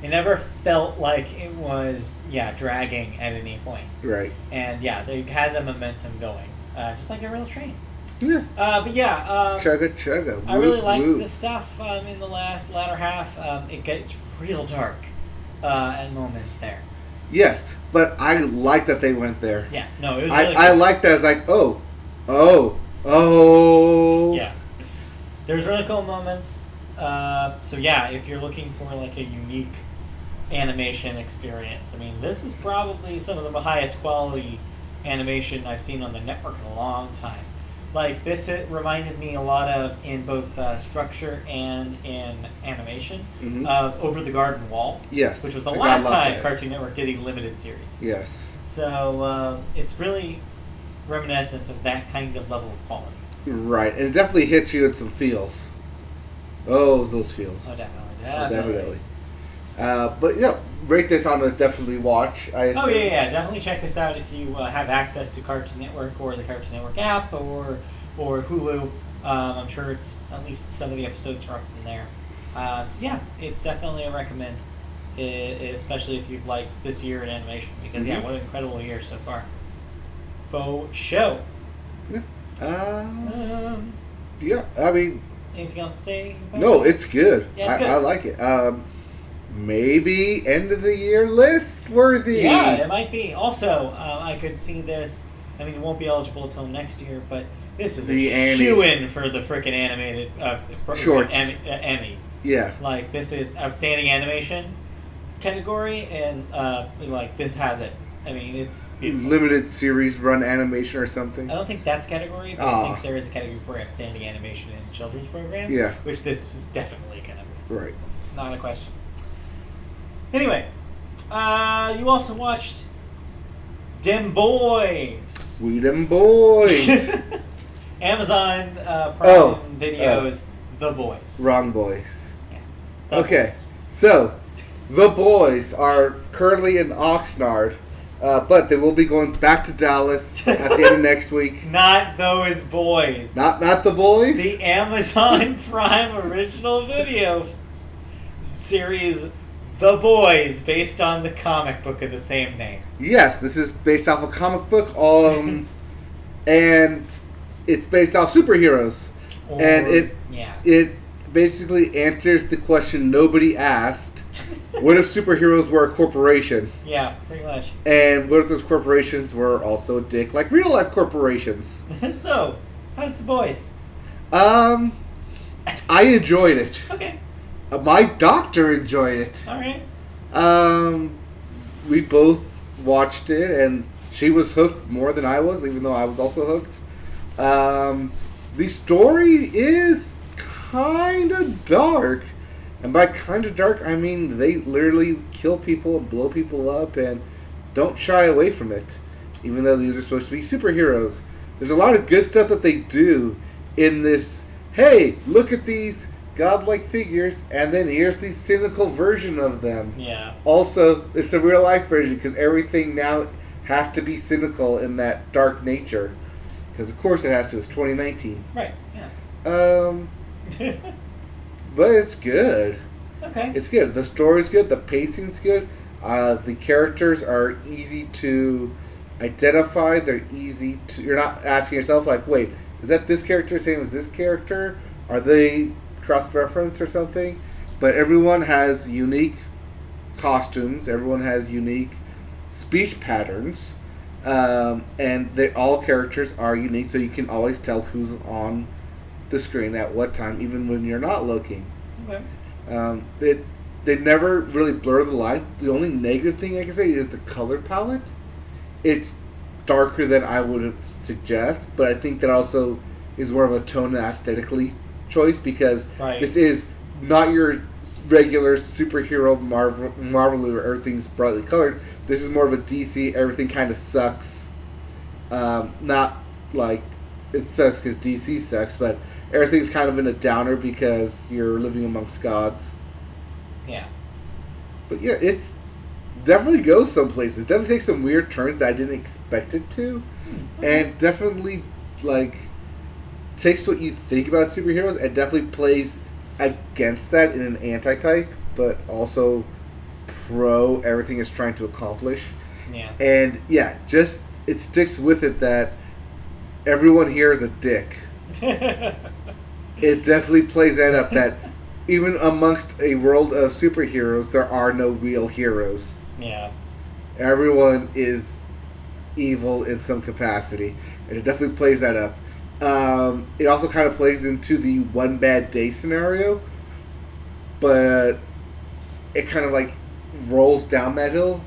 it never felt like it was, dragging at any point. Right. And, they had a momentum going, just like a real train. Yeah. Chugga. Chugga. I really liked the stuff in the latter half. It gets real dark at moments there. Yes, but I like that they went there. Yeah, no, it was really I cool. like that. It's like, oh. Yeah. There's really cool moments. If you're looking for like a unique animation experience, I mean, this is probably some of the highest quality animation I've seen on the network in a long time. Like this, it reminded me a lot of, in both structure and in animation, of Over the Garden Wall. Yes. Which was the last time Cartoon Network did a limited series. Yes. So it's really reminiscent of that kind of level of quality. Right, and it definitely hits you in some feels. Oh, those feels. Oh, definitely. But rate this on a definitely watch. Oh yeah, definitely check this out if you have access to Cartoon Network or the Cartoon Network app or or Hulu. I'm sure it's at least some of the episodes are up in there. So yeah, it's definitely a recommend, especially if you've liked this year in animation, because yeah, what an incredible year so far. Faux show. Yeah. Um, Yeah, I mean, anything else to say? About no, it? it's good. Yeah, it's good. I like it. Maybe end of the year list worthy. Yeah, it might be. Also, I could see this. I mean, it won't be eligible until next year, but this is The a Annie. shoe-in for the frickin' animated Shorts. Emmy. Yeah. Like, this is outstanding animation category, and like this has it. I mean, it's beautiful. Limited series run animation or something. I don't think that's category, but I Ah. think there is a category for outstanding animation in children's program. Yeah. Which this is definitely gonna be. Right. Not a question. Anyway, you also watched Dem Boys. We them boys. Amazon Prime Oh, Videos, The Boys. Wrong boys. Yeah. The Okay, Boys. so the boys are currently in Oxnard, but they will be going back to Dallas at the end of next week. Not those boys. Not the boys. The Amazon Prime original video series, The Boys, based on the comic book of the same name. Yes, this is based off a comic book, and it's based off superheroes, and it basically answers the question nobody asked: what if superheroes were a corporation? Yeah, pretty much. And what if those corporations were also a dick, like real life corporations? So, how's The Boys? I enjoyed it. Okay, My doctor enjoyed it. all right. We both watched it, and she was hooked more than I was, even though I was also hooked. The story is kind of dark, and by kind of dark, I mean they literally kill people and blow people up and don't shy away from it, even though these are supposed to be superheroes. There's a lot of good stuff that they do in this. Hey, look at these godlike figures, and then here's the cynical version of them. Yeah. Also, it's a real life version because everything now has to be cynical in that dark nature. Because of course it has to. It's 2019. Right. Yeah. But it's good. Okay. It's good. The story's good. The pacing's good. The characters are easy to identify. They're easy to. You're not asking yourself like, wait, is that this character the same as this character? Are they cross-reference or something? But everyone has unique costumes. Everyone has unique speech patterns. And all characters are unique, so you can always tell who's on the screen at what time, even when you're not looking. Okay. They never really blur the line. The only negative thing I can say is the color palette. It's darker than I would have suggest, but I think that also is more of a tone and aesthetically choice because this is not your regular superhero Marvel where everything's brightly colored. This is more of a DC, everything kind of sucks. Not like it sucks because DC sucks, but everything's kind of in a downer because you're living amongst gods. Yeah. But yeah, it's definitely goes some places. Definitely takes some weird turns that I didn't expect it to. And definitely, like, takes what you think about superheroes and definitely plays against that in an anti-type, but also pro everything it's trying to accomplish. Yeah. And yeah, just it sticks with it that everyone here is a dick. It definitely plays that up that even amongst a world of superheroes, there are no real heroes. Yeah. Everyone is evil in some capacity, and it definitely plays that up. It also kind of plays into the one bad day scenario, but it kind of like rolls down that hill,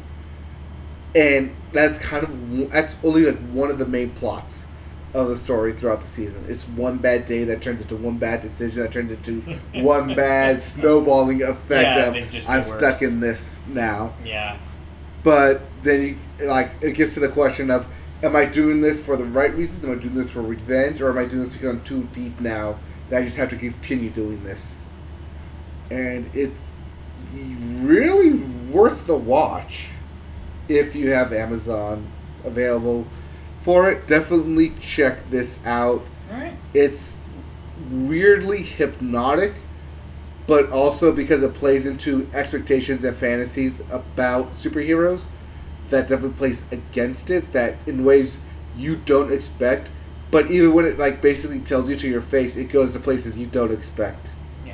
and that's only like one of the main plots of the story throughout the season. It's one bad day that turns into one bad decision that turns into one bad snowballing effect of I'm stuck in this now. Yeah. But then it gets to the question of, am I doing this for the right reasons? Am I doing this for revenge? Or am I doing this because I'm too deep now that I just have to continue doing this? And it's really worth the watch if you have Amazon available for it. Definitely check this out. All right. It's weirdly hypnotic, but also because it plays into expectations and fantasies about superheroes, that definitely plays against it, that in ways you don't expect, but even when it like basically tells you to your face, it goes to places you don't expect. Yeah.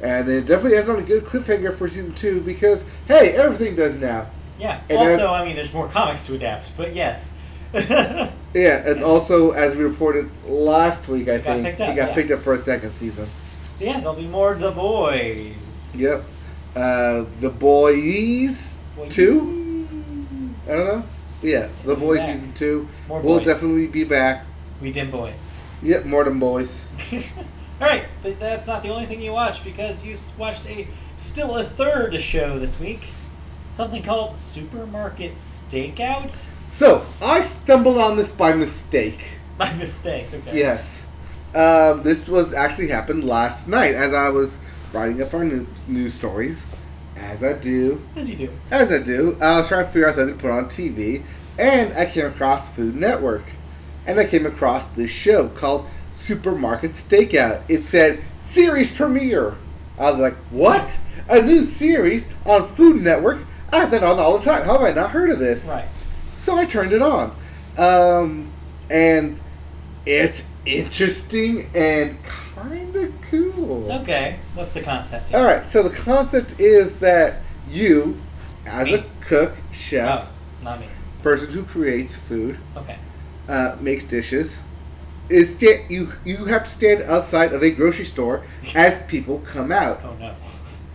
And then it definitely ends on a good cliffhanger for season 2 because, hey, everything does now. Yeah. And Also, I mean, there's more comics to adapt, but yes. Yeah, and also, as we reported last week, I think, picked up, it got yeah. picked up for a second season. So yeah, there'll be more The Boys. Yep. The Boys 2? I don't know. Yeah, The Boys back. season 2. More We'll boys. definitely be back. We dim boys. Yep, more than boys. Alright, but that's not the only thing you watched, because you watched still a third show this week. Something called Supermarket Stakeout? So, I stumbled on this by mistake. By mistake, okay. Yes. This was actually happened last night as I was writing up our news stories. As I do. As you do. As I do. I was trying to figure out something to put on TV. And I came across Food Network. And I came across this show called Supermarket Stakeout. It said, series premiere. I was like, what? A new series on Food Network? I have that on all the time. How have I not heard of this? Right. So I turned it on. And it's interesting and kind of cool. Okay, what's the concept here? Alright, so the concept is that you, as Me? a cook, chef, Oh, not me. person who creates food, Okay. makes dishes, you have to stand outside of a grocery store as people come out. Oh no.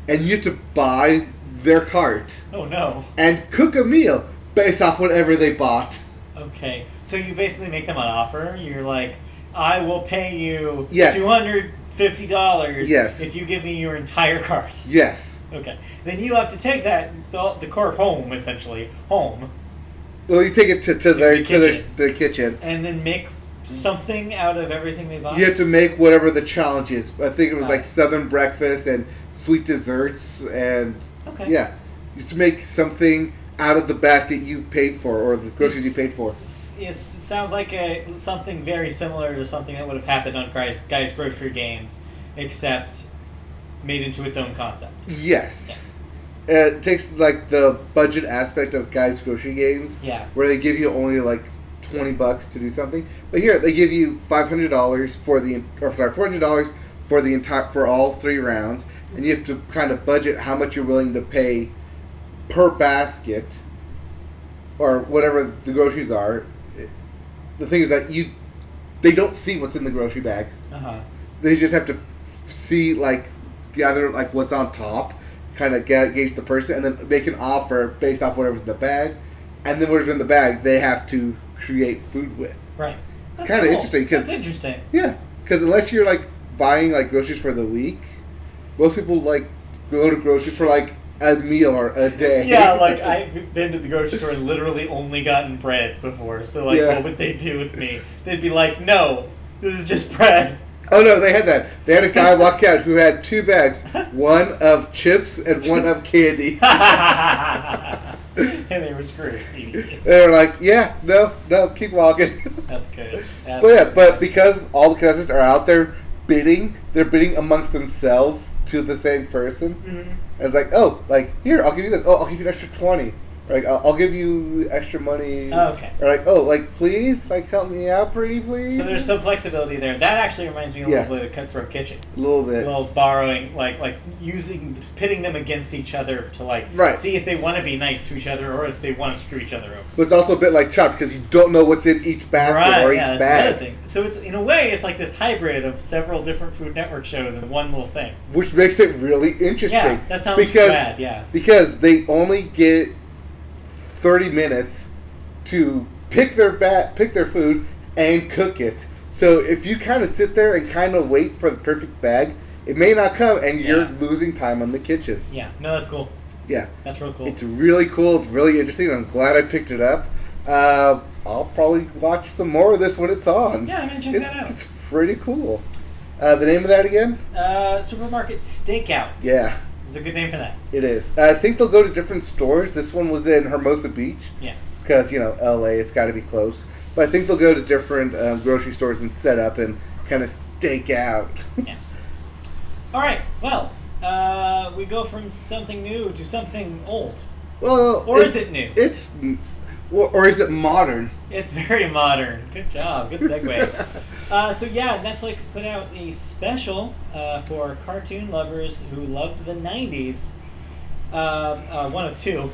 And you have to buy their cart Oh no. and cook a meal based off whatever they bought. Okay, so you basically make them an offer. You're like, I will pay you Yes. $250 Yes. if you give me your entire cart. Yes. Okay. Then you have to take the cart home, essentially, home, Well, you take it to the their kitchen. their kitchen. and then make something out of everything they buy. You have to make whatever the challenge is. I think it was like Nice. southern breakfast and sweet desserts and Okay. yeah, you have to make something out of the basket you paid for or the groceries you paid for. It sounds like something very similar to something that would have happened on Guys Grocery Games, except made into its own concept. Yes. It takes like the budget aspect of Guys Grocery Games, Yeah. where they give you only like $20 to do something, but here they give you $500 $400 for the entire for all 3 rounds, and you have to kind of budget how much you're willing to pay per basket or whatever the groceries are. The thing is that they don't see what's in the grocery bag. Uh-huh. They just have to see gather what's on top, kind of gauge the person, and then make an offer based off whatever's in the bag, and then whatever's in the bag they have to create food with. Right. That's Kinda cool. interesting, 'cause- That's interesting. Yeah, because unless you're buying groceries for the week, most people go to groceries for a meal or a day. Yeah, I've been to the grocery store and literally only gotten bread before. So Yeah. what would they do with me? They'd be like, "No, this is just bread." Oh no, they had that. They had a guy walk out who had 2 bags, one of chips and one of candy. And they were screwed. They were like, "Yeah, no, keep walking." That's good. That's But yeah, good. but because all the contestants are out there bidding, they're bidding amongst themselves to the same person. Mhm. And it's like, oh, here, I'll give you this. Oh, I'll give you an extra 20. Or I'll give you extra money. Oh, okay. Or please, help me out, pretty please. So there's some flexibility there. That actually reminds me a little bit of Cutthroat Kitchen. a little A bit. little borrowing, pitting them against each other to Right. see if they want to be nice to each other or if they want to screw each other over. But it's also a bit like Chopped because you don't know what's in each basket or each that's bag, another thing. So it's in a way it's like this hybrid of several different Food Network shows in one little thing. which makes it really interesting. Yeah, that sounds because, bad. Yeah. Because they only get 30 minutes to pick their food and cook it. So if you kind of sit there and kind of wait for the perfect bag, it may not come, and you're Yeah. losing time on the kitchen. Yeah. No, that's cool. Yeah, That's real cool. it's really cool. It's really interesting. I'm glad I picked it up. I'll probably watch some more of this when it's on. Yeah, I'm gonna check that out. It's pretty cool. The name of that again? Supermarket Stakeout. Yeah, Is a good name for that. it is. I think they'll go to different stores. This one was in Hermosa Beach. Yeah. Because, LA, it's got to be close. But I think they'll go to different grocery stores and set up and kind of stake out. Yeah. All right. Well, we go from something new to something old. Well, Or is it new? Or is it modern? It's very modern. Good job. Good segue. So yeah, Netflix put out a special for cartoon lovers who loved the 90s. One of two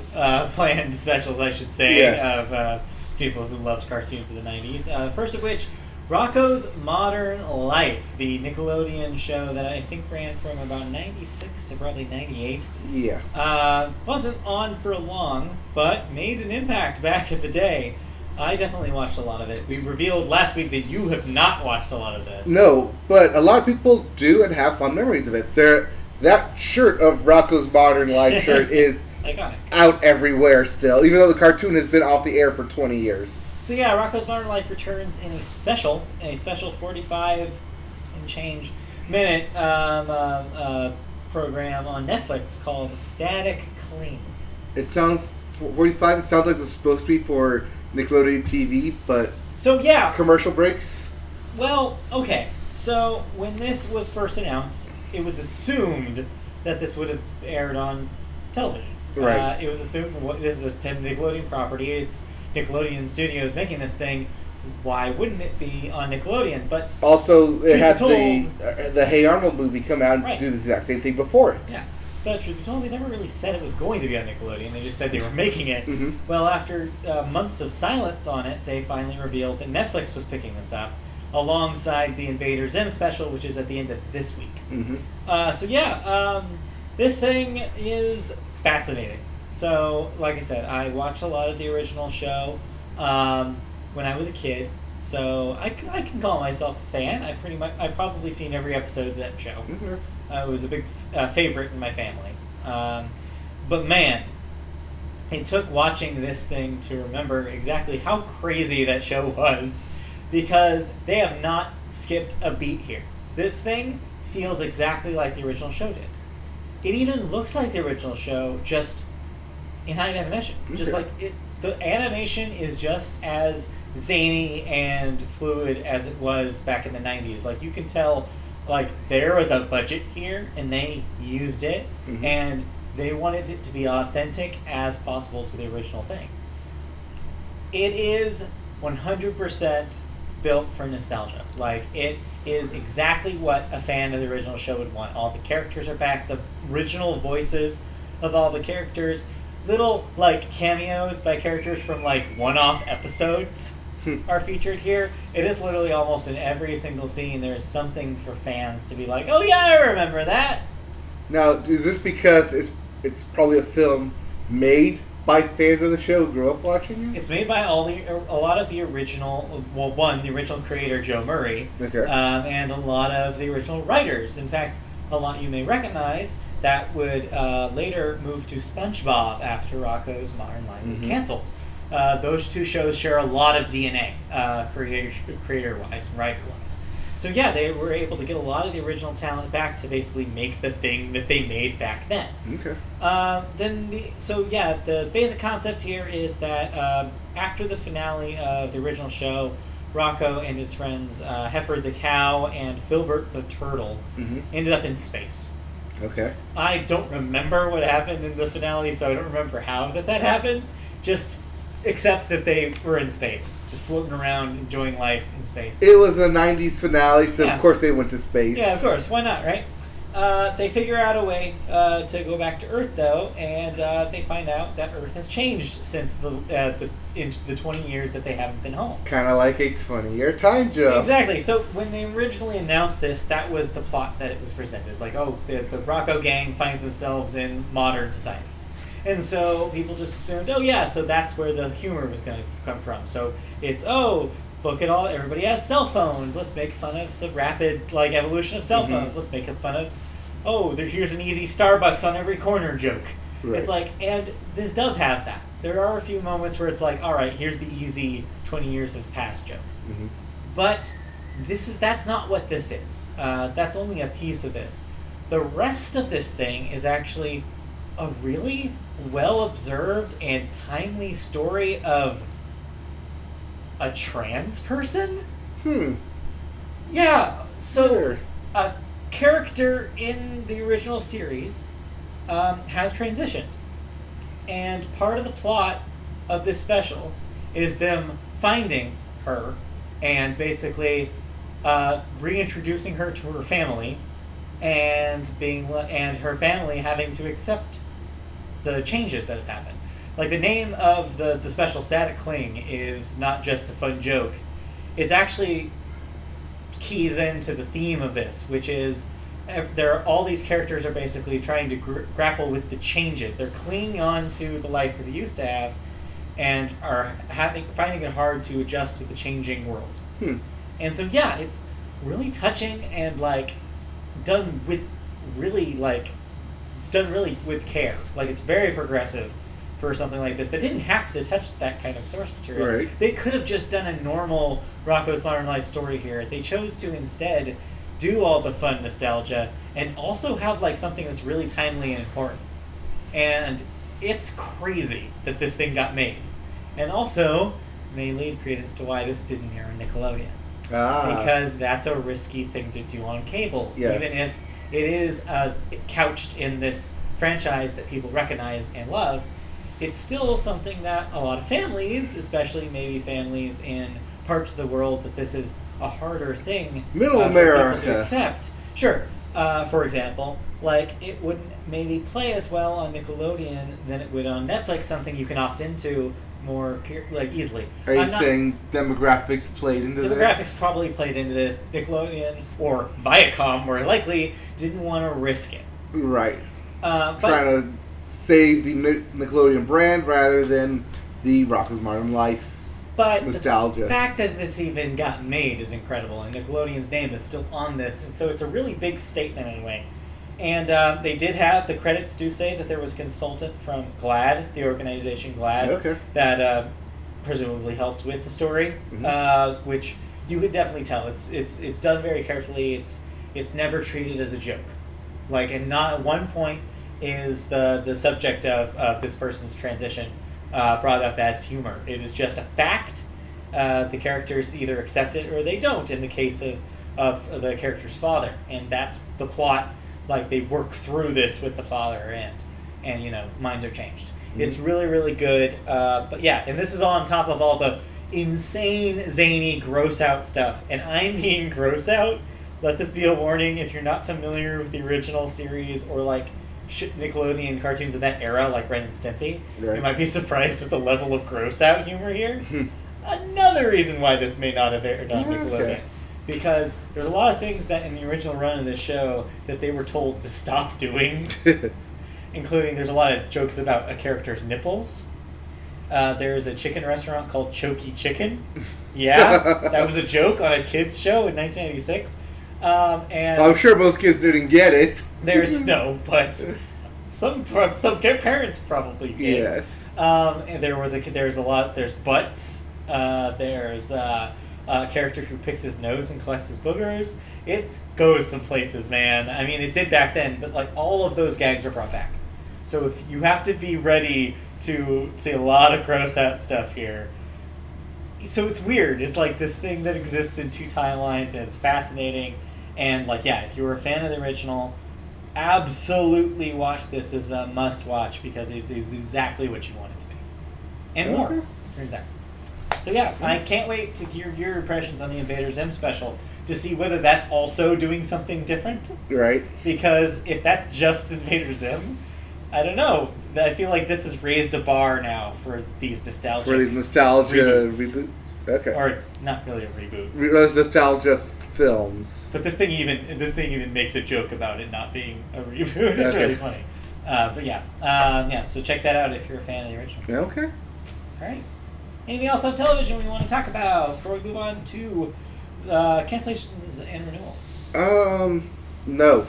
planned specials, I should say, Yes. of people who loved cartoons of the 90s. First of which, Rocko's Modern Life, the Nickelodeon show that I think ran from about 96 to probably 98. Yeah. Wasn't on for long, but made an impact back in the day. I definitely watched a lot of it. We revealed last week that you have not watched a lot of this. No, but a lot of people do and have fond memories of it. That shirt of Rocko's Modern Life shirt is Iconic. out everywhere still, even though the cartoon has been off the air for 20 years. So yeah, Rocko's Modern Life returns in a special 45 and change minute program on Netflix called Static Cling. It sounds 45. It sounds like it's supposed to be for Nickelodeon TV, but So yeah, commercial breaks. well, okay. So when this was first announced, it was assumed that this would have aired on television. Right. It was assumed this is a Nickelodeon property. It's Nickelodeon Studios making this thing. Why wouldn't it be on Nickelodeon? But Also, it had Truth the Hey Arnold movie come out and Right. do the exact same thing before it. yeah, but truth be told, they never really said it was going to be on Nickelodeon. They just said they were making it. Mhm. Well, after months of silence on it, they finally revealed that Netflix was picking this up alongside the Invader Zim special, which is at the end of this week. Mm-hmm. So yeah, this thing is fascinating. So, like I said, I watched a lot of the original show when I was a kid. So I can call myself a fan. I've probably seen every episode of that show. Mm-hmm. It was a big favorite in my family. But man, it took watching this thing to remember exactly how crazy that show was, because they have not skipped a beat here. This thing feels exactly like the original show did. It even looks like the original show, just in high definition. Just Okay. like the animation is just as zany and fluid as it was back in the 90s. Like, you can tell, like, there was a budget here and they used it, Mhm. and they wanted it to be authentic as possible to the original thing. It is 100% built for nostalgia. Like, it is exactly what a fan of the original show would want. All the characters are back, the original voices of all the characters, little, like, cameos by characters from, like, one-off episodes are featured here. It is literally almost in every single scene there is something for fans to be like, oh yeah, I remember that. Now, is this because it's probably a film made by fans of the show who grew up watching it? It's made by a lot of the original, the original creator, Joe Murray, Okay. and a lot of the original writers. In fact, a lot you may recognize that would later move to SpongeBob after Rocko's Modern Life was Mhm. canceled. Those two shows share a lot of DNA, creator-wise and writer-wise. So yeah, they were able to get a lot of the original talent back to basically make the thing that they made back then. Okay. The basic concept here is that after the finale of the original show, Rocko and his friends Heifer the cow and Filbert the turtle Mm-hmm. ended up in space. Okay. I don't remember what happened in the finale, so I don't remember how that happens. Just except that they were in space, just floating around, enjoying life in space. It was the 90s finale, so Yeah. of course they went to space. Yeah, of course. Why not, right? They figure out a way to go back to Earth, though, and they find out that Earth has changed since in the 20 years that they haven't been home. Kind of like a 20-year time jump. Exactly. So when they originally announced this, that was the plot that it was presented. It's like, oh, the Rocko gang finds themselves in modern society. And so people just assumed, oh yeah, so that's where the humor was going to come from. So it's, oh, look at everybody has cell phones. Let's make fun of the rapid evolution of cell Mhm. phones. Let's make fun of, here's an easy Starbucks on every corner joke. Right. It's like, and this does have that. There are a few moments where it's like, all right, here's the easy 20 years have passed joke. Mhm. But that's not what this is. That's only a piece of this. The rest of this thing is actually a really well-observed and timely story of a trans person. Yeah, so Sure. a character in the original series has transitioned. And part of the plot of this special is them finding her and basically reintroducing her to her family and and her family having to accept the changes that have happened. Like the name of the special Static Cling is not just a fun joke. It's actually keys into the theme of this, which is all these characters are basically trying to grapple with the changes. They're clinging on to the life that they used to have, and are finding it hard to adjust to the changing world. And so yeah, it's really touching and done really with care. Like it's very progressive for something like this. They didn't have to touch that kind of source material. Right. They could have just done a normal Rocko's Modern Life story here. They chose to instead do all the fun nostalgia and also have something that's really timely and important. And it's crazy that this thing got made. And also may lead credence to why this didn't air on Nickelodeon. Because that's a risky thing to do on cable. Yes. Even if it is couched in this franchise that people recognize and love, it's still something that a lot of families, especially maybe families in parts of the world that this is a harder thing Middle for people America to accept. Sure. For example, it wouldn't maybe play as well on Nickelodeon than it would on Netflix, something you can opt into more easily. Are you saying demographics played into this? Demographics probably played into this. Nickelodeon or Viacom, more likely, didn't want to risk it. Right. But Trying to save the Nickelodeon brand rather than the Rocko's Modern Life nostalgia. The fact that this even got made is incredible, and Nickelodeon's name is still on this, and so it's a really big statement in a way. And they did have, the credits do say that there was a consultant from GLAAD, the organization GLAAD, that presumably helped with the story, which you could definitely tell. It's done very carefully. It's never treated as a joke. And not at one point is the subject of this person's transition brought up as humor. It is just a fact. The characters either accept it or they don't, in the case of the character's father. And that's the plot. They work through this with the father, and minds are changed. It's really, really good. But yeah, and this is on top of all the insane, zany, gross out stuff. And I mean gross out. Let this be a warning if you're not familiar with the original series or Nickelodeon cartoons of that era, like Ren and Stimpy. Right. You might be surprised with the level of gross out humor here. Another reason why this may not have aired on Nickelodeon. Okay. Because there's a lot of things that in the original run of this show that they were told to stop doing. Including there's a lot of jokes about a character's nipples. There's a chicken restaurant called Choky Chicken. Yeah, that was a joke on a kids show in 1986. And I'm sure most kids didn't get it. but some parents probably did. Yes. And there's butts. There's a character who picks his nose and collects his boogers. It goes some places, man. I mean, it did back then, but all of those gags are brought back. So if you have to be ready to see a lot of gross out stuff here. So it's weird. It's this thing that exists in two timelines, and it's fascinating. And if you were a fan of the original, absolutely watch this as a must watch because it is exactly what you want it to be, and more. Exactly. So yeah, I can't wait to hear your impressions on the Invader Zim special to see whether that's also doing something different. Right. Because if that's just Invader Zim, I don't know. I feel like this has raised a bar now for these nostalgia. Reboots. Okay. Or it's not really a reboot. Those nostalgia films. But this thing even makes a joke about it not being a reboot. It's really funny. But yeah. So check that out if you're a fan of the original. Okay. All right. Anything else on television we want to talk about before we move on to cancellations and renewals? No.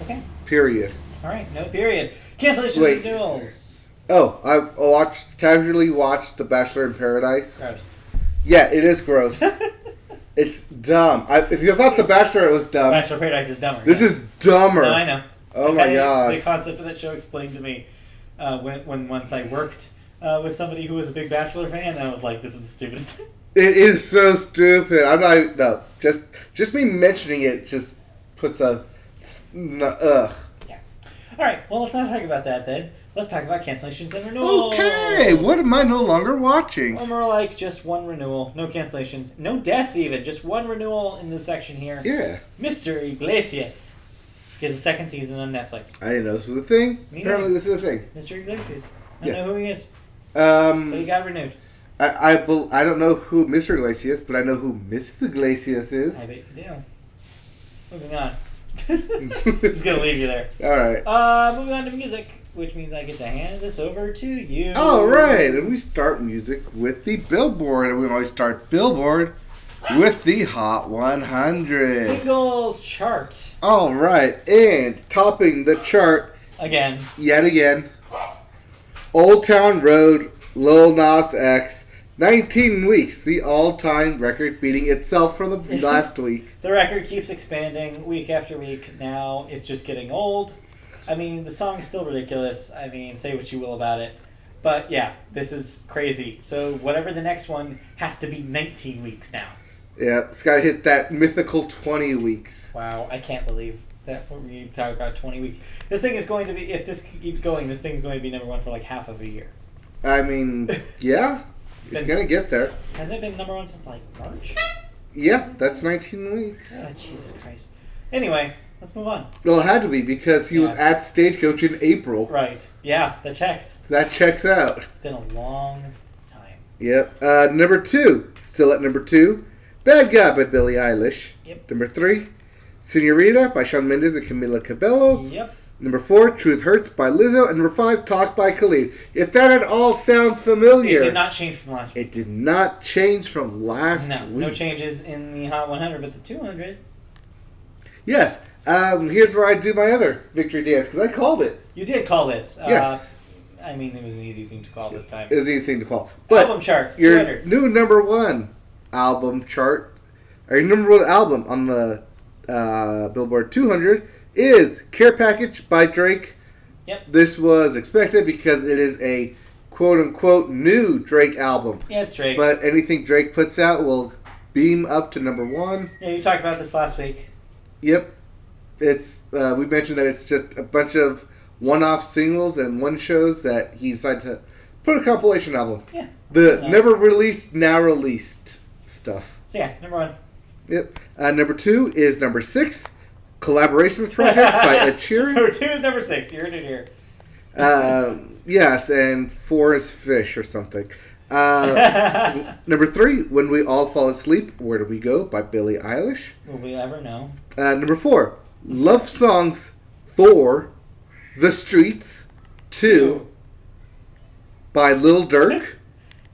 Okay. Period. All right. No period. Cancellations and renewals. Oh, I casually watched The Bachelor in Paradise. Gross. Yeah, it is gross. It's dumb. If you thought The Bachelor was dumb, Bachelor in Paradise is dumber. This is dumber. No, I know. Oh my god. The concept of that show explained to me when once I worked with somebody who was a big Bachelor fan, and I was like, this is the stupidest thing. It is so stupid. I'm not. No. Just me mentioning it just puts a ugh. Yeah. All right. Well, let's not talk about that then. Let's talk about cancellations and renewals. Okay, what am I no longer watching? Well, more like just one renewal, no cancellations, no deaths even, just one renewal in this section here. Yeah. Mr. Iglesias gets a second season on Netflix. I didn't know this was a thing. Me Apparently, neither. this is a thing. Mr. Iglesias. I Yeah. don't know who he is, but he Um, got renewed. I don't know who Mr. Iglesias, but I know who Mrs. Iglesias is. I bet you do. Moving on. Just gonna leave you there. All right. Moving on to music, which means I get to hand this over to you. All right, and we start music with the Billboard, and we always start Billboard with the Hot 100. Singles chart. All right, and topping the chart Again. yet again, Old Town Road, Lil Nas X, 19 weeks, the all-time record, beating itself from the last week. The record keeps expanding week after week. Now it's just getting old. I mean, the song's still ridiculous. I mean, say what you will about it. But yeah, this is crazy. So whatever the next one has to be 19 weeks now. Yeah, it's got to hit that mythical 20 weeks. Wow, I can't believe that we talk about 20 weeks. This thing is going to be, if this keeps going, this thing's going to be number one for like half of a year. I mean, yeah, it's going to get there. Hasn't it been number one since like March? Yeah, that's 19 weeks. Oh, Jesus Christ. Anyway, let's move on. Well, it had to be because he was Yeah. at Stagecoach in April. Right. Yeah, the checks. That checks out. It's been a long time. Yep. Number 2, still at number 2, Bad Guy by Billie Eilish. Yep. Number 3, Senorita by Shawn Mendes and Camila Cabello. Yep. Number 4, Truth Hurts by Lizzo. And number 5, Talk by Khalid. If that at all sounds familiar. It did not change from last week. It did not change from last No, week. no changes in the Hot 100, but the 200. Yes. Here's where I do my other victory dance because I called it. You did call this. Yes. I mean, it was an easy thing to call this time. It was an easy thing to call. But Album chart, your 200. new number 1 album chart, or your number 1 album on the Billboard 200 is Care Package by Drake. Yep. This was expected because it is a quote-unquote new Drake album. Yeah, it's Drake. But anything Drake puts out will beam up to number 1. Yeah, you talked about this last week. Yep. It's we mentioned that it's just a bunch of one-off singles and one-shows that he decided to put a compilation album. Yeah. The never released, now released stuff. So yeah, number 1. Yep. Number 2 is number 6, Collaborations Project by Ed Sheeran. Number 2 is number 6. You heard it here. Yes, and 4 is Fish or something. Number 3, When We All Fall Asleep, Where Do We Go by Billie Eilish. Will we ever know? Number 4, Love Songs for The Streets 2 by Lil Durk.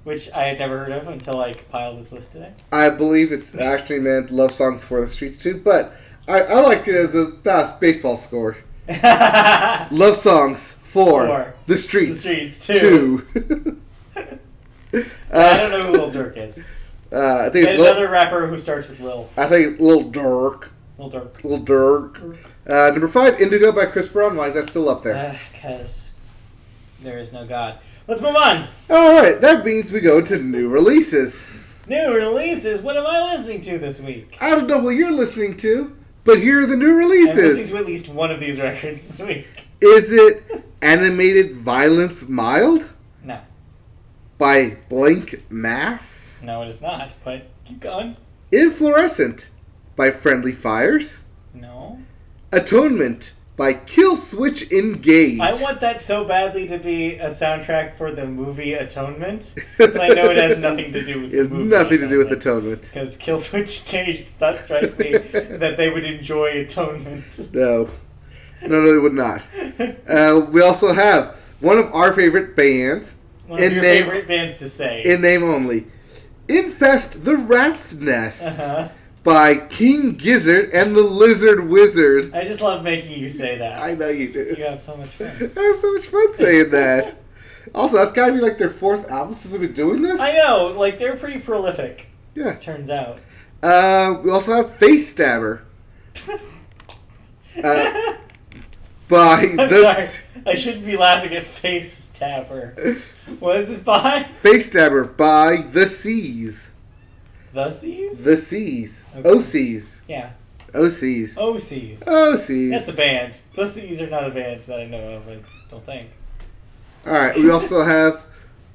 Which I had never heard of until I compiled this list today. I believe it's actually meant Love Songs for the Streets 2, but I liked it as a baseball score. Love Songs for The Streets, 2. I don't know who Lil Durk is. I think it's Another rapper who starts with Lil. I think it's Lil Durk. Lil Durk. Lil Durk. Number 5, Indigo by Chris Brown. Why is that still up there? Because there is no God. Let's move on. Alright, that means we go to new releases. New releases. What am I listening to this week? I don't know what you're listening to, but here are the new I'm releases. listening to at least one of these records this week. Is it Animated Violence Mild No. by Blank Mass? No, it is not, but keep going. Inflorescent by Friendly Fires? No. Atonement by Kill Switch Engage. I want that so badly to be a soundtrack for the movie Atonement, but I know it has nothing to do with It has the movie nothing to do with Atonement. Because Killswitch Cage does strike me that they would enjoy Atonement. No. No, they would not. We also have one of our favorite bands. One of your favorite bands to say. In name only. Infest the Rat's Nest by King Gizzard and the Lizard Wizard. I just love making you say that. I know you do. You have so much fun. I have so much fun saying that. Also, that's got to be like their 4th album since we've been doing this. I know, like they're pretty prolific. Yeah. Turns out. We also have Face Stabber. By I'm the sorry. I shouldn't be laughing at Face Stabber. What is this by? Face Stabber by The Seas. The Seas? The Seas. Okay. OCs. Yeah. OCs. OCs. OCs. That's a band. The Seas are not a band that I know of, I don't think. Alright, we also have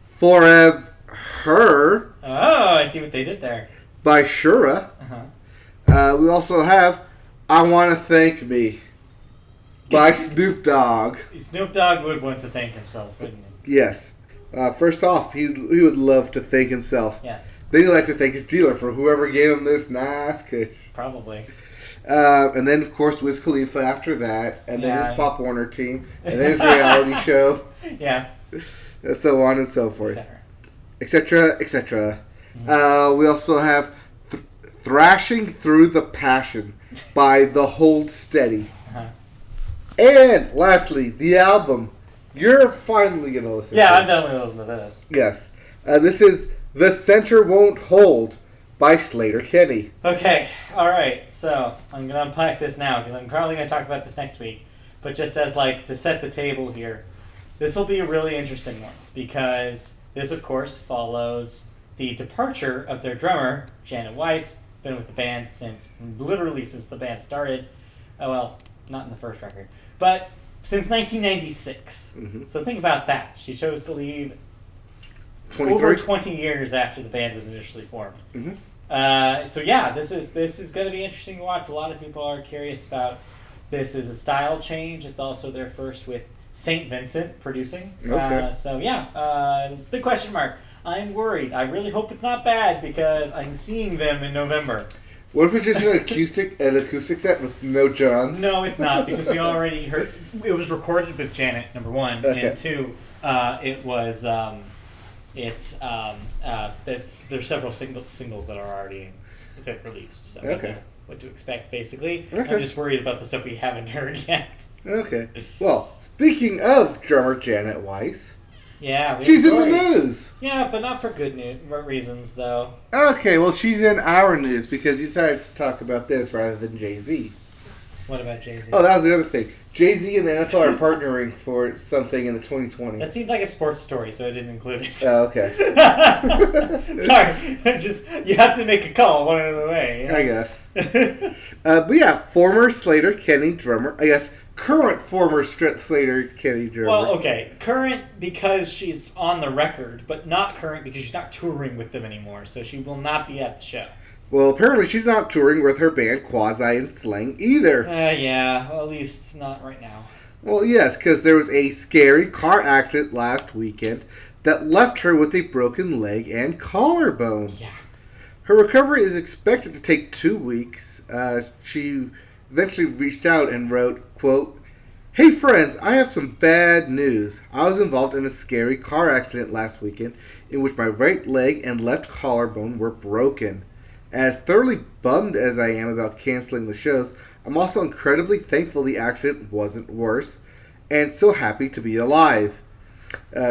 Forever Her Oh, I see what they did there. by Shura. Uh-huh. We also have I Wanna Thank Me by Snoop Dogg. Snoop Dogg would want to thank himself, wouldn't he? Yes. First off, he would love to thank himself. Yes, Then he'd like to thank his dealer for whoever gave him this nice kush. probably. And then, of course, Wiz Khalifa after that. And then Yeah. his Pop Warner team. And then his reality show. Yeah. And so on and so forth. Etc. Etc., etc. We also have Thrashing Through the Passion by The Hold Steady. Uh-huh. And lastly, the album you're finally going to listen to. Yeah, I'm definitely listening to this. Yes. This is The Center Won't Hold by Slater Kenny. Okay, alright, so I'm going to unpack this now because I'm probably going to talk about this next week. But just as, like, to set the table here, this will be a really interesting one because this, of course, follows the departure of their drummer, Janet Weiss, been with the band since the band started. Oh, well, not in the first record. But since 1996. Mhm. So think about that. She chose to leave 23? over 20 years after the band was initially formed. Mhm. So yeah, this is going to be interesting to watch. A lot of people are curious about this as a style change. It's also their first with St. Vincent producing. Okay. So yeah, big question mark. I'm worried. I really hope it's not bad because I'm seeing them in November. What if it's just an acoustic set with no Johns? No, it's not because we already heard. It was recorded with Janet, number one, Okay. and two, it was. There's several singles that are already been released, so we Okay. know what to expect. Basically, Okay. I'm just worried about the stuff we haven't heard yet. Okay. Well, speaking of drummer Janet Weiss, Yeah, we she's have in the story. news. Yeah, but not for good reasons, though. Okay, well, she's in our news because you decided to talk about this rather than Jay-Z. What about Jay-Z? Oh, that was the other thing. Jay-Z and the NFL are partnering for something in the 2020. That seemed like a sports story, so I didn't include it. Oh, okay. Sorry, just you have to make a call one or the way. You know? I guess. But yeah, former Slater Kenny drummer. I guess current former Slater Kenny drummer. Well, okay, current because she's on the record, but not current because she's not touring with them anymore, so she will not be at the show. Well, apparently she's not touring with her band Quasi and Slang either. Yeah, well, at least not right now. Well, yes, because there was a scary car accident last weekend that left her with a broken leg and collarbone. Yeah. Her recovery is expected to take 2 weeks. She eventually reached out and wrote, quote, "Hey friends, I have some bad news. I was involved in a scary car accident last weekend in which my right leg and left collarbone were broken. As thoroughly bummed as I am about canceling the shows, I'm also incredibly thankful the accident wasn't worse, and so happy to be alive."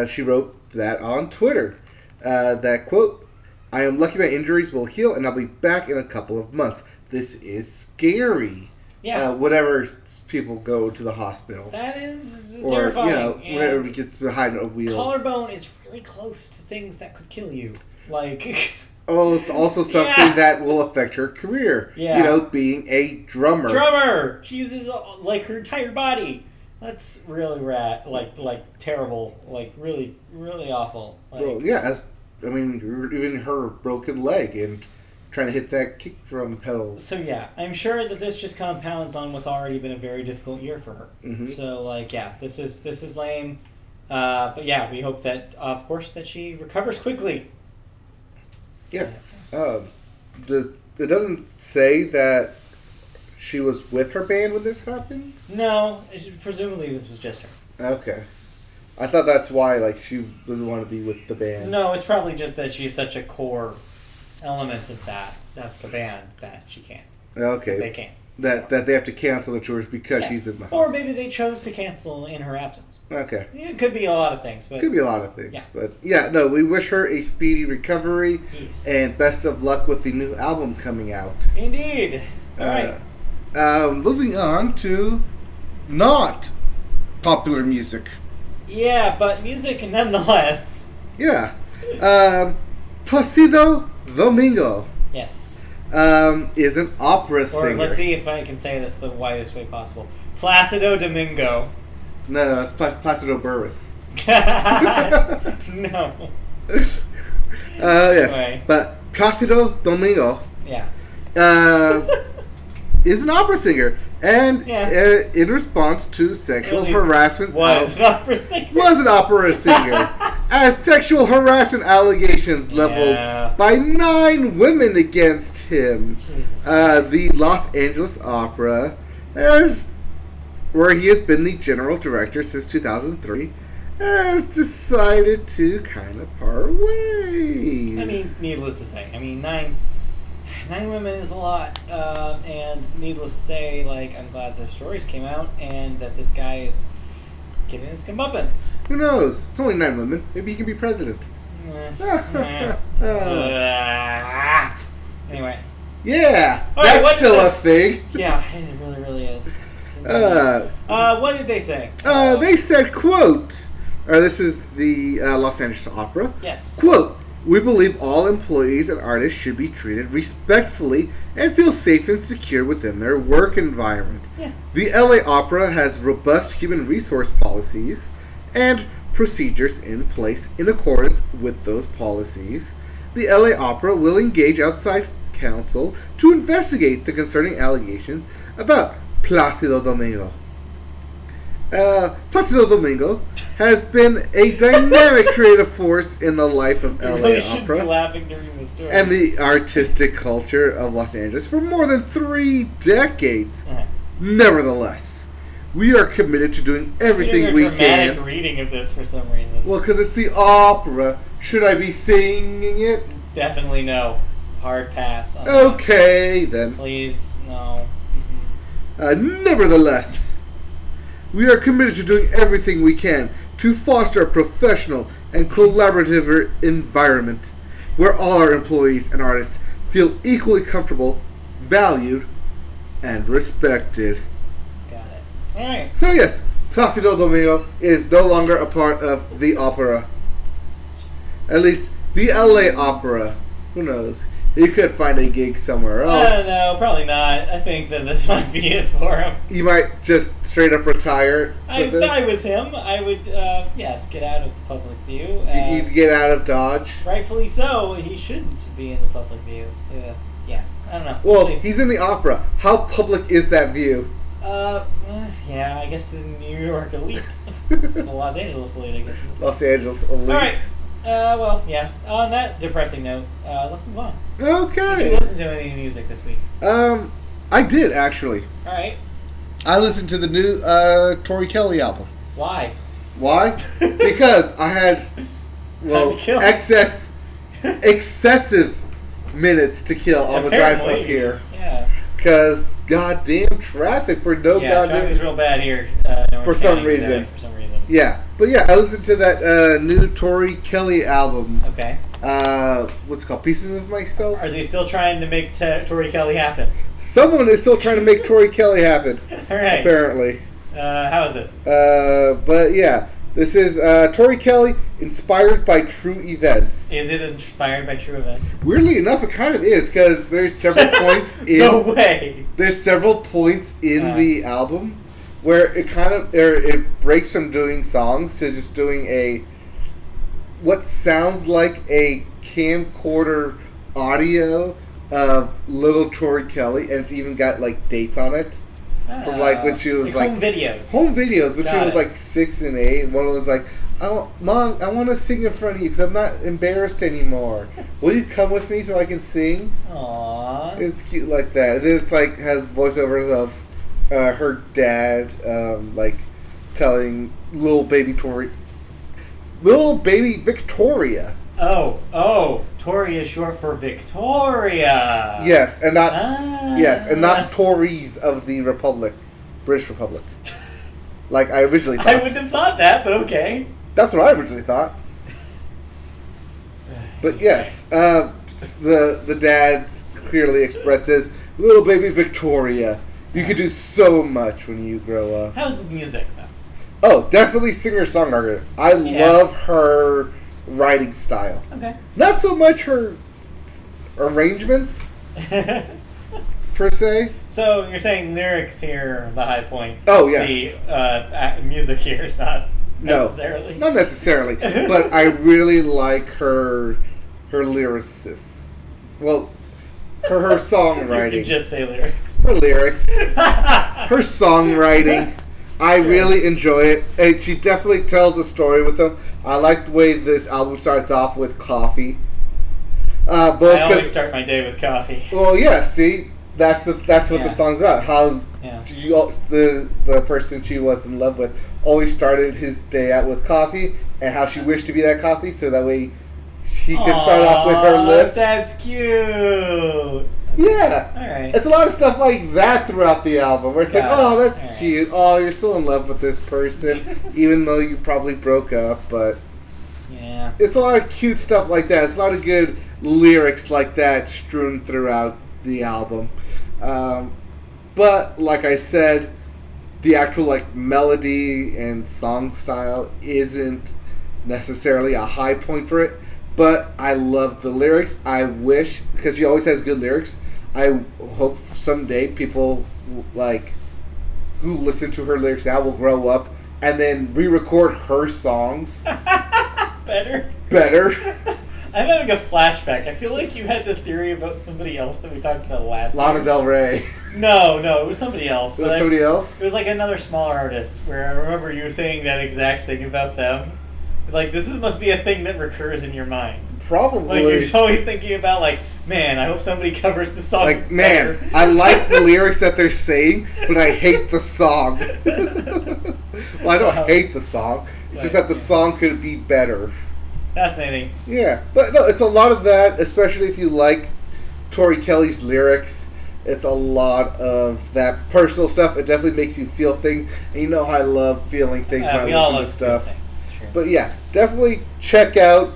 She wrote that on Twitter. That quote, "I am lucky my injuries will heal and I'll be back in a couple of months. This is scary." Yeah. Whenever people go to the hospital. That is Or, terrifying. whenever and it gets behind a wheel. collarbone is really close to things that could kill you. Like, Oh, it's also something Yeah. that will affect her career. Yeah. Being a drummer. drummer! She uses, like, her entire body. That's really like terrible. Like, really, really awful. Like, Well, yeah. I mean, even her broken leg and trying to hit that kick drum pedal. So yeah, I'm sure that this just compounds on what's already been a very difficult year for her. Mhm. So like, yeah, this is lame. But yeah, we hope that, of course, that she recovers quickly. Yeah. It doesn't say that she was with her band when this happened? No, presumably this was just her. Okay. I thought that's why, like, she doesn't want to be with the band. No, it's probably just that she's such a core element of the band, that she can't. Okay. They can't. That they have to cancel the tours because Yeah. she's in the Or hospital. maybe they chose to cancel in her absence. Okay. It could be a lot of things, but Could be a lot of things. Yeah. But yeah, no, we wish her a speedy recovery yes. and best of luck with the new album coming out. Indeed. All right. Moving on to not popular music. Yeah, but music nonetheless. Yeah. Placido Domingo Yes. is an opera singer. Or let's see if I can say this the widest way possible. Placido Domingo. No, it's Placido Burress. No. Yes, Anyway. but Placido Domingo Yeah. is an opera singer, and Yeah. in response to sexual At least harassment, Was an opera singer. was an opera singer, as sexual harassment allegations leveled Yeah. by 9 women against him. Jesus Christ. The Los Angeles Opera, where he has been the general director since 2003, has decided to kind of part ways. I mean, needless to say. I mean, nine women is a lot. And needless to say, like, I'm glad the stories came out and that this guy is getting his comeuppance. Who knows? It's only 9 women. Maybe he can be president. Anyway. Yeah, All right, that's what- still a thing. Yeah, it really, really is. What did they say? They said, quote, this is the Los Angeles Opera. Yes. Quote, we believe all employees and artists should be treated respectfully and feel safe and secure within their work environment. Yeah. The LA Opera has robust human resource policies and procedures in place in accordance with those policies. The LA Opera will engage outside counsel to investigate the concerning allegations about Placido Domingo. Placido Domingo has been a dynamic creative force in the life of You LA really should be Opera laughing during the story. and the artistic culture of Los Angeles for more than 3 decades. Uh-huh. Nevertheless, we are committed to doing everything Doing we a dramatic can. reading of this for some reason. Well, because it's the opera. Should I be singing it? Definitely no. Hard pass. On that. Okay, then. Please, no. Nevertheless, we are committed to doing everything we can to foster a professional and collaborative environment where all our employees and artists feel equally comfortable, valued, and respected. Got it. All right. So yes, Placido Domingo is no longer a part of the opera. At least the LA Opera. Who knows? He could find a gig somewhere I don't else. know. Probably not. I think that this might be it for him. He might just straight up retire. If I was him, I would, yes, get out of the public view. He'd get out of Dodge. Rightfully so. He shouldn't be in the public view. Yeah. I don't know. Well, see. he's in the opera. How public is that view? Yeah, I guess the New York elite. The Los Angeles elite, I guess. in this case. Los Angeles elite. All right. Well, yeah. On that depressing note, let's move on. Did you Okay. listen to any music this week? I did actually. All right. I listened to the new Tori Kelly album. Why? Why? Because I had Time to kill. excessive minutes to kill on the drive up Apparently. here. Yeah. Because goddamn traffic for no Yeah, goddamn. traffic's real bad here. For some reason. For some reason. Yeah, but yeah, I listened to that new Tori Kelly album. Okay. What's it called? Pieces of Myself. Are they still trying to make Tori Kelly happen? Someone is still trying to make Tori Kelly happen. All right. Apparently. How is this? But yeah, this is Tori Kelly inspired by true events. Is it inspired by true events? Weirdly enough, it kind of is because there's several points in. No way. There's several points in the album where it kind of it breaks from doing songs to just doing what sounds like a camcorder audio of little Tori Kelly, and it's even got like dates on it from like when she was like home videos. home videos when she Got was it. like 6 and 8, and one was like, Mom, I want to sing in front of you because I'm not embarrassed anymore. Will you come with me so I can sing? Aww. It's cute like that. And then it's like has voiceovers of her dad, like telling little baby Victoria. Oh, Tori is short for Victoria. Yes, and not Ah. not Tories of the Republic, British Republic. Like I originally thought. I wouldn't have thought that, but okay. That's what I originally thought. But yes, the dad clearly expresses, little baby Victoria, you could do so much when you grow up. How's the music, though? Oh, definitely singer-songwriter. I Yeah. love her writing style. Okay. Not so much her arrangements per se. So you're saying lyrics here are the high point? Oh, yeah. The music here is not necessarily. No, not necessarily. But I really like her lyricists. Well, her songwriting. You can just say lyrics. Her lyrics. Her songwriting. I really enjoy it. And she definitely tells a story with them. I like the way this album starts off with coffee. I always start my day with coffee. Well, yeah. See, that's what the song's about. How the person she was in love with always started his day out with coffee, and how she wished to be that coffee, so that way he could start off with her lips. That's cute. Yeah. All right. It's a lot of stuff like that throughout the album, where it's like, oh, that's cute. Oh, you're still in love with this person, even though you probably broke up. But yeah, it's a lot of cute stuff like that. It's a lot of good lyrics like that strewn throughout the album. But like I said, the actual like melody and song style isn't necessarily a high point for it. But I love the lyrics. I wish, because she always has good lyrics, I hope someday people like who listen to her lyrics now will grow up and then re-record her songs better. I'm having a flashback. I feel like you had this theory about somebody else that we talked about last Lana time. Del Rey. No, it was somebody else. It was somebody else? It was like another smaller artist where I remember you saying that exact thing about them. Like, this must be a thing that recurs in your mind. Probably. Like, you're always thinking about, like, man, I hope somebody covers the song. Like, man, better. I like the lyrics that they're saying, but I hate the song. Well, I don't hate the song. It's just that the song could be better. Fascinating. Yeah. But no, it's a lot of that, especially if you like Tori Kelly's lyrics. It's a lot of that personal stuff. It definitely makes you feel things. And you know how I love feeling things when I listen to stuff. But yeah, definitely check out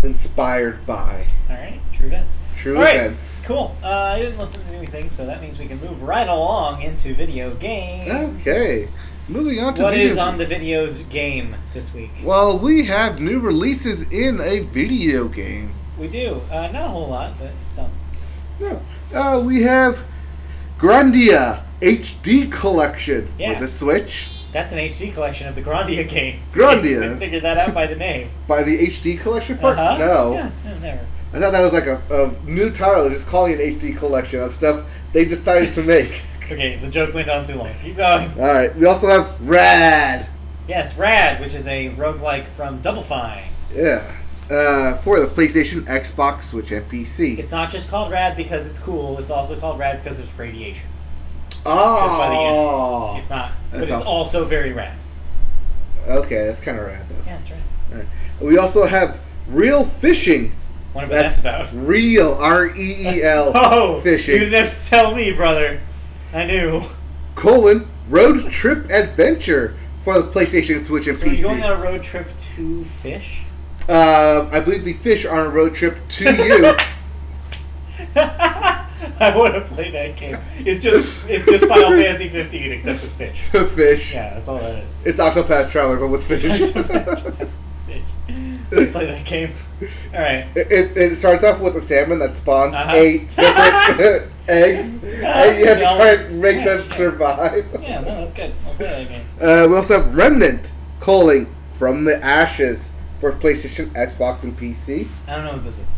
Inspired By. Alright, True Events. True Events. Cool. I didn't listen to anything, so that means we can move right along into video games. Okay. Moving on to what video is on games. the videos game this week? Well, we have new releases in a video game. We do. Not a whole lot, but some. No. We have Grandia HD Collection for the Switch. That's an HD collection of the Grandia games. Grandia. You can figure that out by the name. By the HD collection part? Uh-huh. No. Yeah, no, never. I thought that was like a new title. They're just calling it HD collection of stuff they decided to make. Okay, the joke went on too long. Keep going. Alright, we also have Rad. Yes, Rad, which is a roguelike from Double Fine. Yeah. For the PlayStation, Xbox, Switch, and PC. It's not just called Rad because it's cool, it's also called Rad because there's radiation. Oh. By the end. It's not, but it's also very rad. Okay, that's kind of rad, though. Yeah, that's right. Alright. We also have Real Fishing. Wonder what that's about. Real, R-E-E-L, oh, fishing. You didn't have to tell me, brother. I knew. Road Trip Adventure for the PlayStation, Switch, and so PC. Are you going on a road trip to fish? I believe the fish are on a road trip to you. I want to play that game. It's just Final Fantasy 15 except with fish. The fish. Yeah, that's all that is. It's Octopath Traveler, but with fish. Play that game. All right. It starts off with a salmon that spawns 8 different eggs, and you have to try and make them survive. Yeah, no, that's good. I'll play that game. We also have Remnant: From the Ashes for PlayStation, Xbox, and PC. I don't know what this is.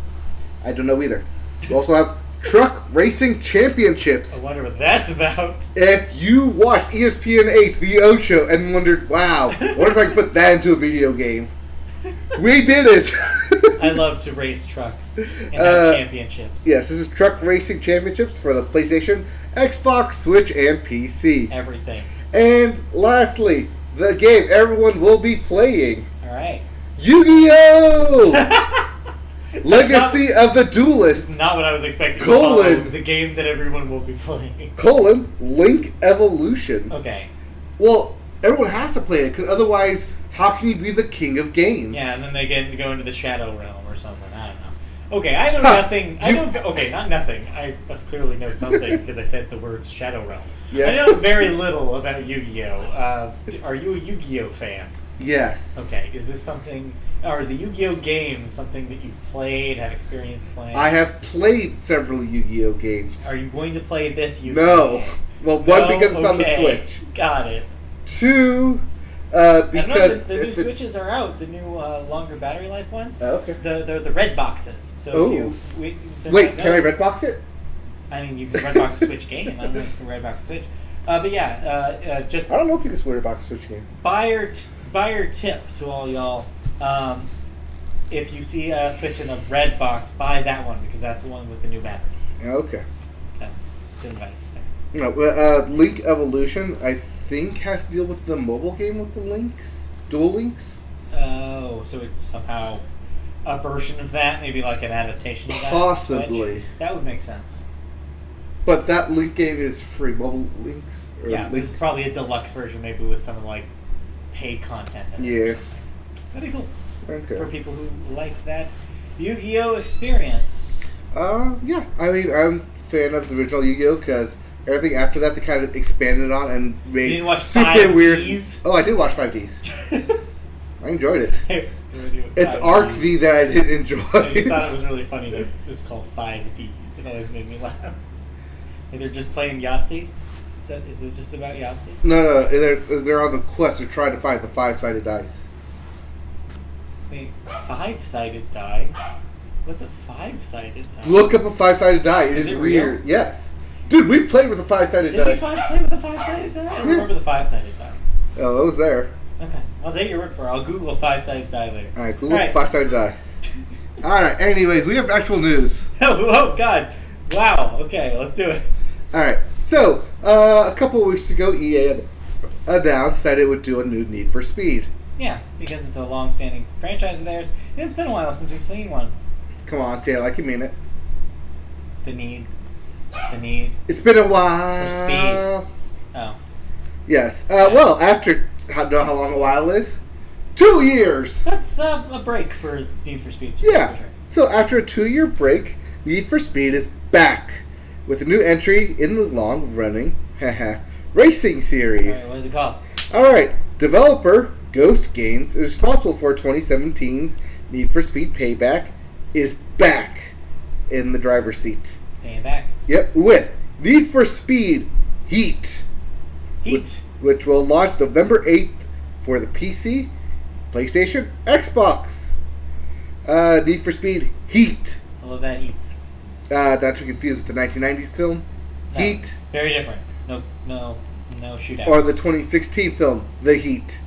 I don't know either. We also have Truck Racing Championships. I wonder what that's about. If you watched ESPN 8, The Ocho, and wondered, wow, what if I could put that into a video game? We did it! I love to race trucks and have championships. Yes, this is Truck Racing Championships for the PlayStation, Xbox, Switch, and PC. Everything. And lastly, the game everyone will be playing. Alright. Yu-Gi-Oh! Legacy of the Duelist. That's not what I was expecting Colon. to follow. The game that everyone will be playing. Link Evolution. Okay. Well, everyone has to play it, because otherwise, how can you be the king of games? Yeah, and then they get to go into the Shadow Realm or something. I don't know. Okay, I know nothing. Okay, not nothing. I clearly know something because I said the word Shadow Realm. Yes. I know very little about Yu-Gi-Oh. Are you a Yu-Gi-Oh fan? Yes. Okay, is this something... Are the Yu-Gi-Oh! Games something that you've played, have experience playing? I have played several Yu-Gi-Oh! Games. Are you going to play this Yu-Gi-Oh! No. game? Well, one, No? because it's on the Okay. Switch. Got it. Two, I don't know, because... the new if it's- Switches are out, the new longer battery life ones. Oh, okay. The red boxes. So Ooh. if you... since Wait, know- can I Redbox it? I mean, you can red box a Switch game. I don't know if you can red box a Switch. But yeah, just I don't know if you can Redbox a Switch game. buyer tip to all y'all. If you see a Switch in a red box, buy that one because that's the one with the new battery. Okay. So, just advice there. No, well, Link Evolution, I think, has to deal with the mobile game with the links. Dual Links? Oh, so it's somehow a version of that, maybe like an adaptation of that? Possibly. Switch? That would make sense. But that Link game is free. Mobile Links? Or Yeah, Links? this is probably a deluxe version, maybe with some like paid content in it. Yeah. That'd be cool for Okay. people who like that Yu-Gi-Oh! Experience. Yeah. I mean, I'm a fan of the original Yu-Gi-Oh! Because everything after that they kind of expanded on and made You didn't watch super 5Ds? weird. Oh, I did watch 5Ds. I enjoyed it. It's 5Ds. Arc V that I didn't enjoy. I just thought it was really funny that it was called 5Ds. It always made me laugh. Like they're just playing Yahtzee? Is it just about Yahtzee? No, they're on the quest to try to find the 5-sided dice. Wait, 5-sided die? What's a 5-sided die? Look up a 5-sided die. Is It is it weird. real? Yes. Dude, we played with a 5-sided Did we die. play with a 5-sided die? I don't remember the 5-sided die. Oh, it was there. Okay, I'll take your word for it. I'll Google a 5-sided die later. Alright, Google Alright. 5-sided dice. Alright, anyways, we have actual news. Oh, God. Wow. Okay, let's do it. Alright, so, a couple of weeks ago, EA announced that it would do a new Need for Speed. Yeah, because it's a long-standing franchise of theirs, and it's been a while since we've seen one. Come on, Taylor, like you mean it. The need. It's been a while. For speed. Oh. Yes. Well, after, know how long a while is? 2 years! That's a break for Need for Speed. Yeah. For sure. So after a 2-year break, Need for Speed is back with a new entry in the long-running racing series. All right, what is it called? All right, developer Ghost Games is responsible for 2017's Need for Speed Payback is back in the driver's seat. Paying back. Yep, with Need for Speed Heat, Heat. which will launch November 8th for the PC, PlayStation, Xbox. Need for Speed Heat. I love that heat. Not to be confused with the 1990s film No, Heat, Very different. No shootouts. or the 2016 film The Heat,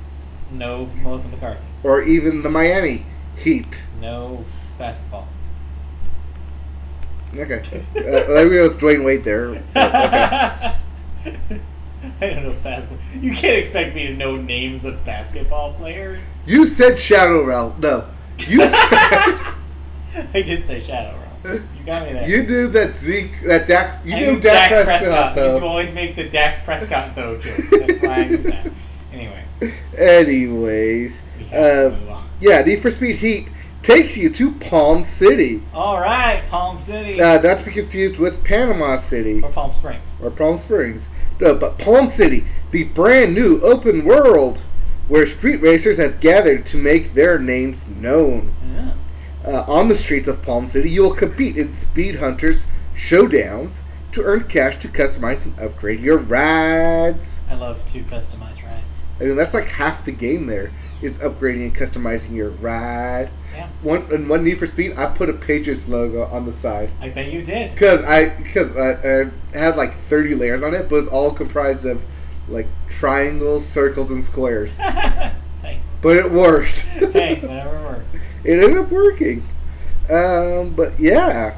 No Melissa McCarthy. or even the Miami Heat. No basketball. Okay. Let me go with Dwayne Wade there. Okay. I don't know basketball. You can't expect me to know names of basketball players. You said Shadow Realm. No. You said, I did say Shadow Realm. You got me there. you knew that Dak. You I knew knew Dak Dak Prescott, because you though. always make the Dak Prescott though joke. That's why I knew that. Anyway, Anyways, we have to move on. yeah, Need for Speed Heat takes you to Palm City. All right, Palm City Not to be confused with Panama City or Palm Springs. or Palm Springs. No, but Palm City, the brand new open world where street racers have gathered to make their names known. Yeah. On the streets of Palm City, you will compete in Speed Hunters showdowns to earn cash to customize and upgrade your rides. I love to customize rides. I mean, that's like half the game there, is upgrading and customizing your ride. Yeah, One Need for Speed, I put a Pages logo on the side. I bet you did. Because I had like 30 layers on it, but it's all comprised of like triangles, circles, and squares. Thanks. But it worked. Hey, whatever works. It ended up working. But yeah.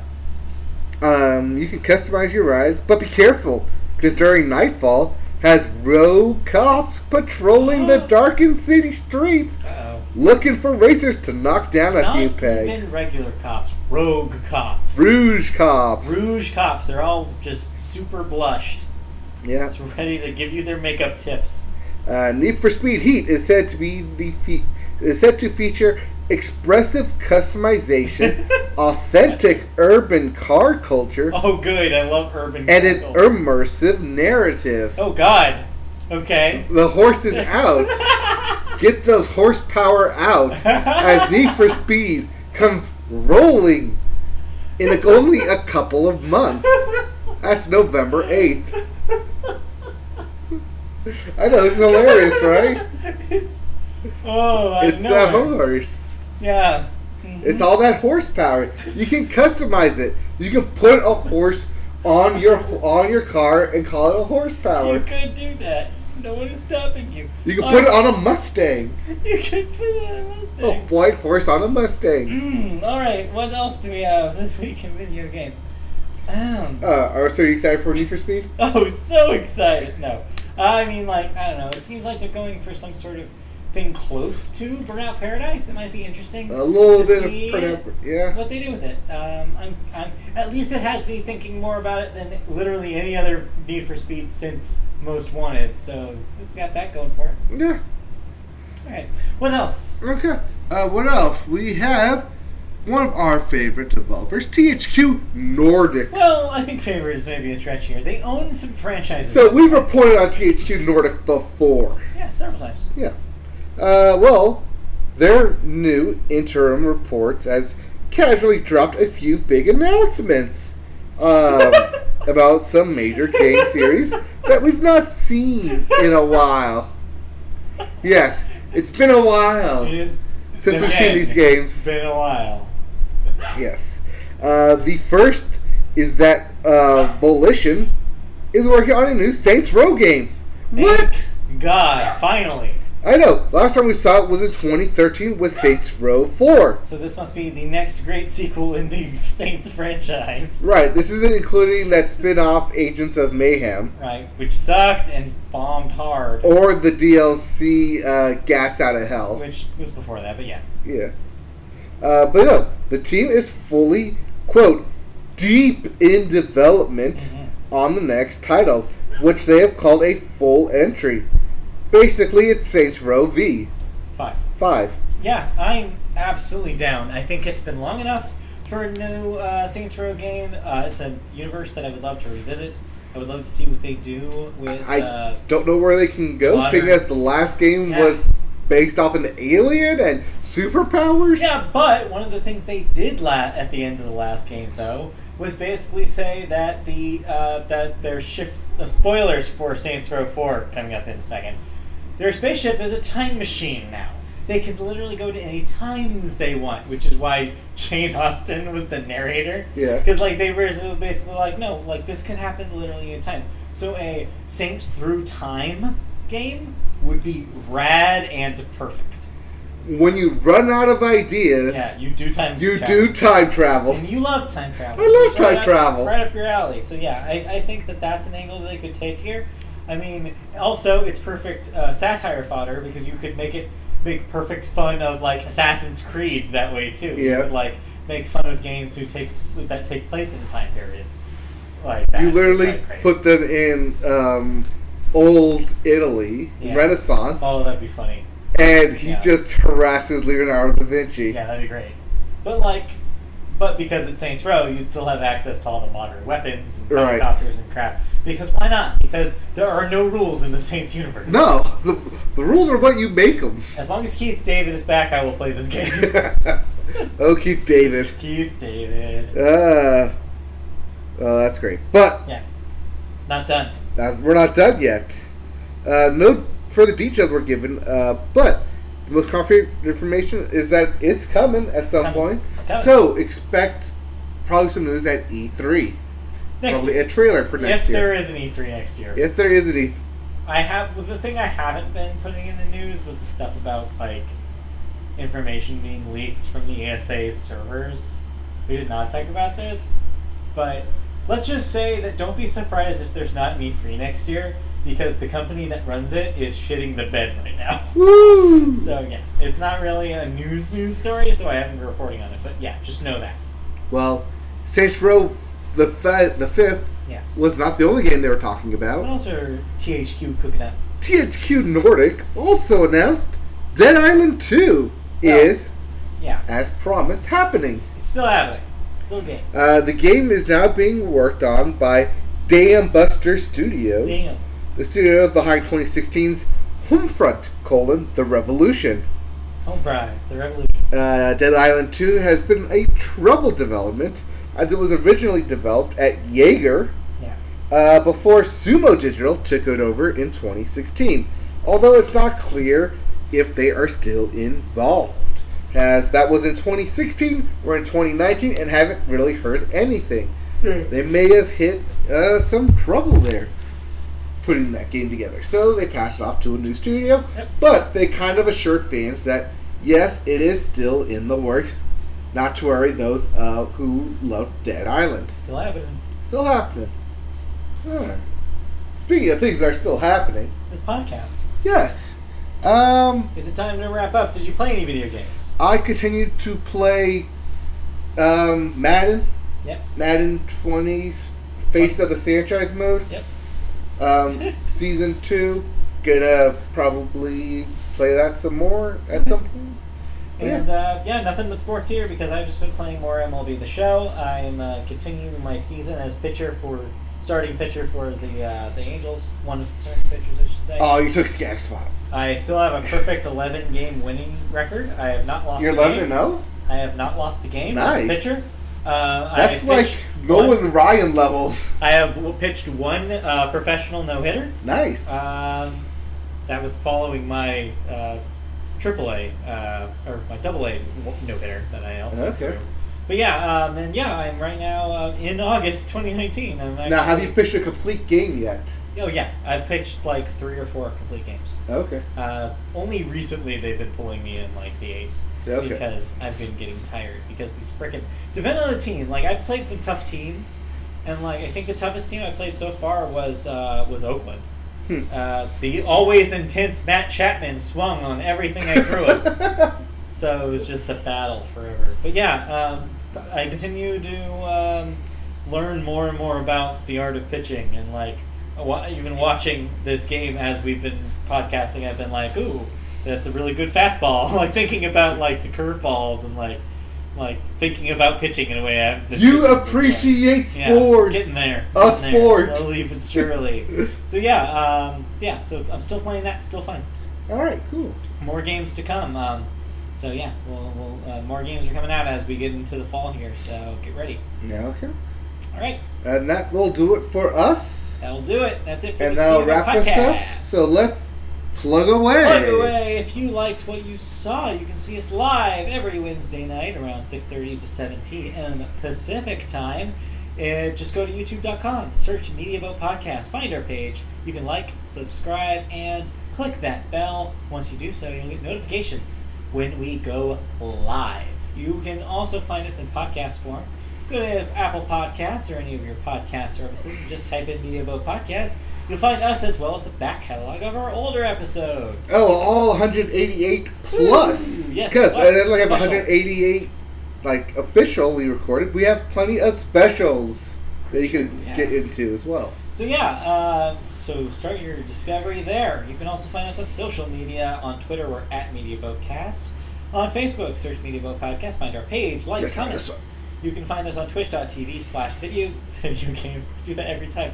You can customize your rides, but be careful, because during nightfall, has rogue cops patrolling the darkened city streets, Uh-oh. looking for racers to knock down a Not few even pegs. regular cops. Rogue cops. Rouge cops. Rouge cops. They're all just super blushed. Yeah. Just ready to give you their makeup tips. Need for Speed Heat is said to be is said to feature expressive customization, authentic urban car culture, Oh, good. I love urban and an crackle. immersive narrative. Oh, God. Okay. The horse is out. Get those horsepower out as Need for Speed comes rolling in only a couple of months. That's November 8th. I know, this is hilarious, right? It's It's a horse. Yeah. It's all that horsepower. You can customize it. You can put a horse on your car and call it a horsepower. You could do that. No one is stopping you. You can put it on a Mustang. You can put it on a A Mustang. white horse on a Mustang. All right. What else do we have this week in video games? So you excited for Need for Speed? Oh, so excited! No, I mean, like, I don't know. It seems like they're going for some sort of thing close to Burnout Paradise. It might be interesting. A little to bit see of yeah. what they do with it. I'm at least it has me thinking more about it than literally any other Need for Speed since Most Wanted. So it's got that going for it. Yeah. All right. What else? Okay. What else? We have one of our favorite developers, THQ Nordic. Well, I think favorite is maybe a stretch here. They own some franchises. So we've reported on THQ Nordic before. Yeah, several times. Yeah. Well, their new interim reports has casually dropped a few big announcements about some major game series that we've not seen in a while. Yes, it's been a while since we've seen these games. It's been a while. Yes. The first is that Volition is working on a new Saints Row game. What? Thank God, finally. I know. Last time we saw it was in 2013 with Saints Row 4. So this must be the next great sequel in the Saints franchise. Right. This isn't including that spin-off Agents of Mayhem. Right, which sucked and bombed hard. Or the DLC Gats Out of Hell. Which was before that, but yeah. Yeah. But no, the team is fully, quote, deep in development on the next title, which they have called a full entry. Basically, it's Saints Row V. 5. Yeah, I'm absolutely down. I think it's been long enough for a new Saints Row game. It's a universe that I would love to revisit. I would love to see what they do with... I don't know where they can go, Slaughter. seeing as the last game was based off an alien and superpowers. Yeah, but one of the things they did at the end of the last game, though, was basically say that that their spoilers for Saints Row 4 coming up in a second. Their spaceship is a time machine now. They can literally go to any time they want, which is why Jane Austen was the narrator. Yeah. Because they were basically like, no, this can happen literally in time. So a Saints Through Time game would be rad and perfect. When you run out of ideas, Yeah, you do time you travel. do time travel. And you love time travel. I love It's time travel. Right up your alley. So yeah, I think that's an angle that they could take here. I mean, also it's perfect satire fodder because you could make perfect fun of Assassin's Creed that way too. Yeah. You could make fun of games that take place in time periods like that. You So literally it's great. put them in old Italy, Yeah. Renaissance, Oh, that'd be funny. and he Yeah. just harasses Leonardo da Vinci. Yeah, that'd be great. But because it's Saints Row, you still have access to all the modern weapons and Right. helicopters and crap. Because why not? Because there are no rules in the Saints universe. No, the rules are what you make them. As long as Keith David is back, I will play this game. Oh, Keith David. Keith David. Oh, that's great. But Yeah. Not done. we're not done yet. No further details were given, but the most concrete information is that it's coming at some point. It's coming. So expect probably some news at E3. Next Probably year. a trailer for next If year. there is an E3 next year. If there is an E3. The thing I haven't been putting in the news was the stuff about information being leaked from the ESA servers. We did not talk about this, but let's just say that don't be surprised if there's not an E3 next year, because the company that runs it is shitting the bed right now. Woo! So yeah, it's not really a news story, so I haven't been reporting on it. But yeah, just know that. Well, Saints Row the 5th Yes. was not the only game they were talking What about. else are THQ cooking up? THQ Nordic also announced Dead Island 2 Well, is, Yeah, as promised, happening. it's still happening. It's still a game. The game is now being worked on by Dam Buster Studio, Damn. the studio behind 2016's Homefront: The Revolution. Home fries, the revolution. Dead Island 2 has been a troubled development, as it was originally developed at Jaeger before Sumo Digital took it over in 2016. Although it's not clear if they are still involved, as that was in 2016, we're in 2019 and haven't really heard anything. They may have hit some trouble there putting that game together, so they passed it off to a new studio. But they kind of assured fans that yes, it is still in the works, not to worry those who love Dead Island. Still happening. Still happening. Alright. Speaking of things that are still happening, This podcast. yes. Is it time to wrap up? Did you play any video games? I continue to play Madden. Yep. Madden 20 Face of the Sanchez mode. Yep. Season 2. Gonna probably play that some more at some point. And nothing but sports here because I've just been playing more MLB The Show. I'm continuing my season as starting pitcher for the Angels. One of the starting pitchers, I should say. Oh, you took Skag's spot. I still have a perfect 11-game winning record. I have not lost You're a game. 11-0? I have not lost a game Nice. as a pitcher. That's I like pitched Nolan Ryan levels. I have pitched one professional no-hitter. Nice. That was following my AAA or my AA no-hitter that I also Okay. threw. But I'm right now in August 2019. Now, have you pitched a complete game yet? Oh yeah, I've pitched like 3 or 4 complete games. Okay. Only recently they've been pulling me in like the 8th. Okay. Because I've been getting tired. Because these freaking depending on the team. Like I've played some tough teams, and like I think the toughest team I played so far was Oakland. The always intense Matt Chapman swung on everything I threw him. So it was just a battle forever. But I continue to learn more and more about the art of pitching, and like even watching this game as we've been podcasting, I've been like, ooh, that's a really good fastball. Like thinking about like the curveballs and like thinking about pitching in a way I've been You appreciate sports. Getting there. Sport. Slowly but surely. So so I'm still playing that, still fun. Alright, cool. More games to come. We'll more games are coming out as we get into the fall here, so get ready. Yeah, okay. Alright. And that will do it for us. That'll do it. That's it for And the that'll Video wrap us Podcast. up. So let's plug away. Plug away. If you liked what you saw, you can see us live every Wednesday night around 6:30 to 7 p.m. Pacific time. Just go to youtube.com, search Media Boat Podcast, find our page. You can like, subscribe, and click that bell. Once you do so, you'll get notifications when we go live. You can also find us in podcast form. Go to Apple Podcasts or any of your podcast services and just type in Media Boat Podcast. You'll find us as well as the back catalog of our older episodes. Oh, all 188 plus. Ooh, yes, Because plus I have specials. 188 like official we recorded. We have plenty of specials that you can get into as well. So so start your discovery there. You can also find us on social media. On Twitter, we're at MediaBoatCast. On Facebook, search Media Boat Podcast. Find our page, like, This comment. one. You can find us on twitch.tv/video games. I do that every time.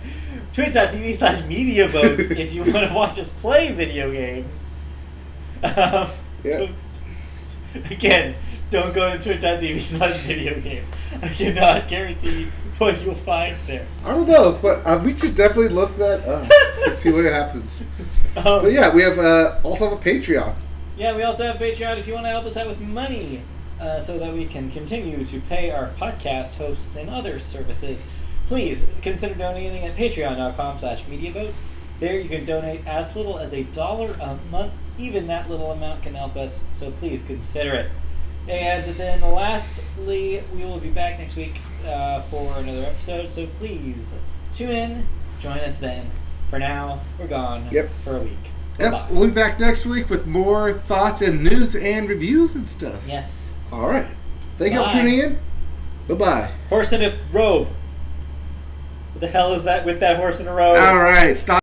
Twitch.tv/MediaBoat if you want to watch us play video games. So, again, don't go to twitch.tv/video game. I cannot guarantee what you'll find there. I don't know, but we should definitely look that up and see what happens. But yeah, we have also have a Patreon. Yeah, we also have Patreon if you want to help us out with money so that we can continue to pay our podcast hosts and other services. Please consider donating at patreon.com/MediaBoat. There you can donate as little as $1 a month. Even that little amount can help us, so please consider it. And then lastly, we will be back next week for another episode, so please tune in, join us then. For now, we're gone for a week. Yep, Bye. we'll be back next week with more thoughts and news and reviews and stuff. Yes. All right. Thank you for Bye. tuning in. Bye-bye. Horse in a robe. What the hell is that with that horse in a robe? All right. Stop.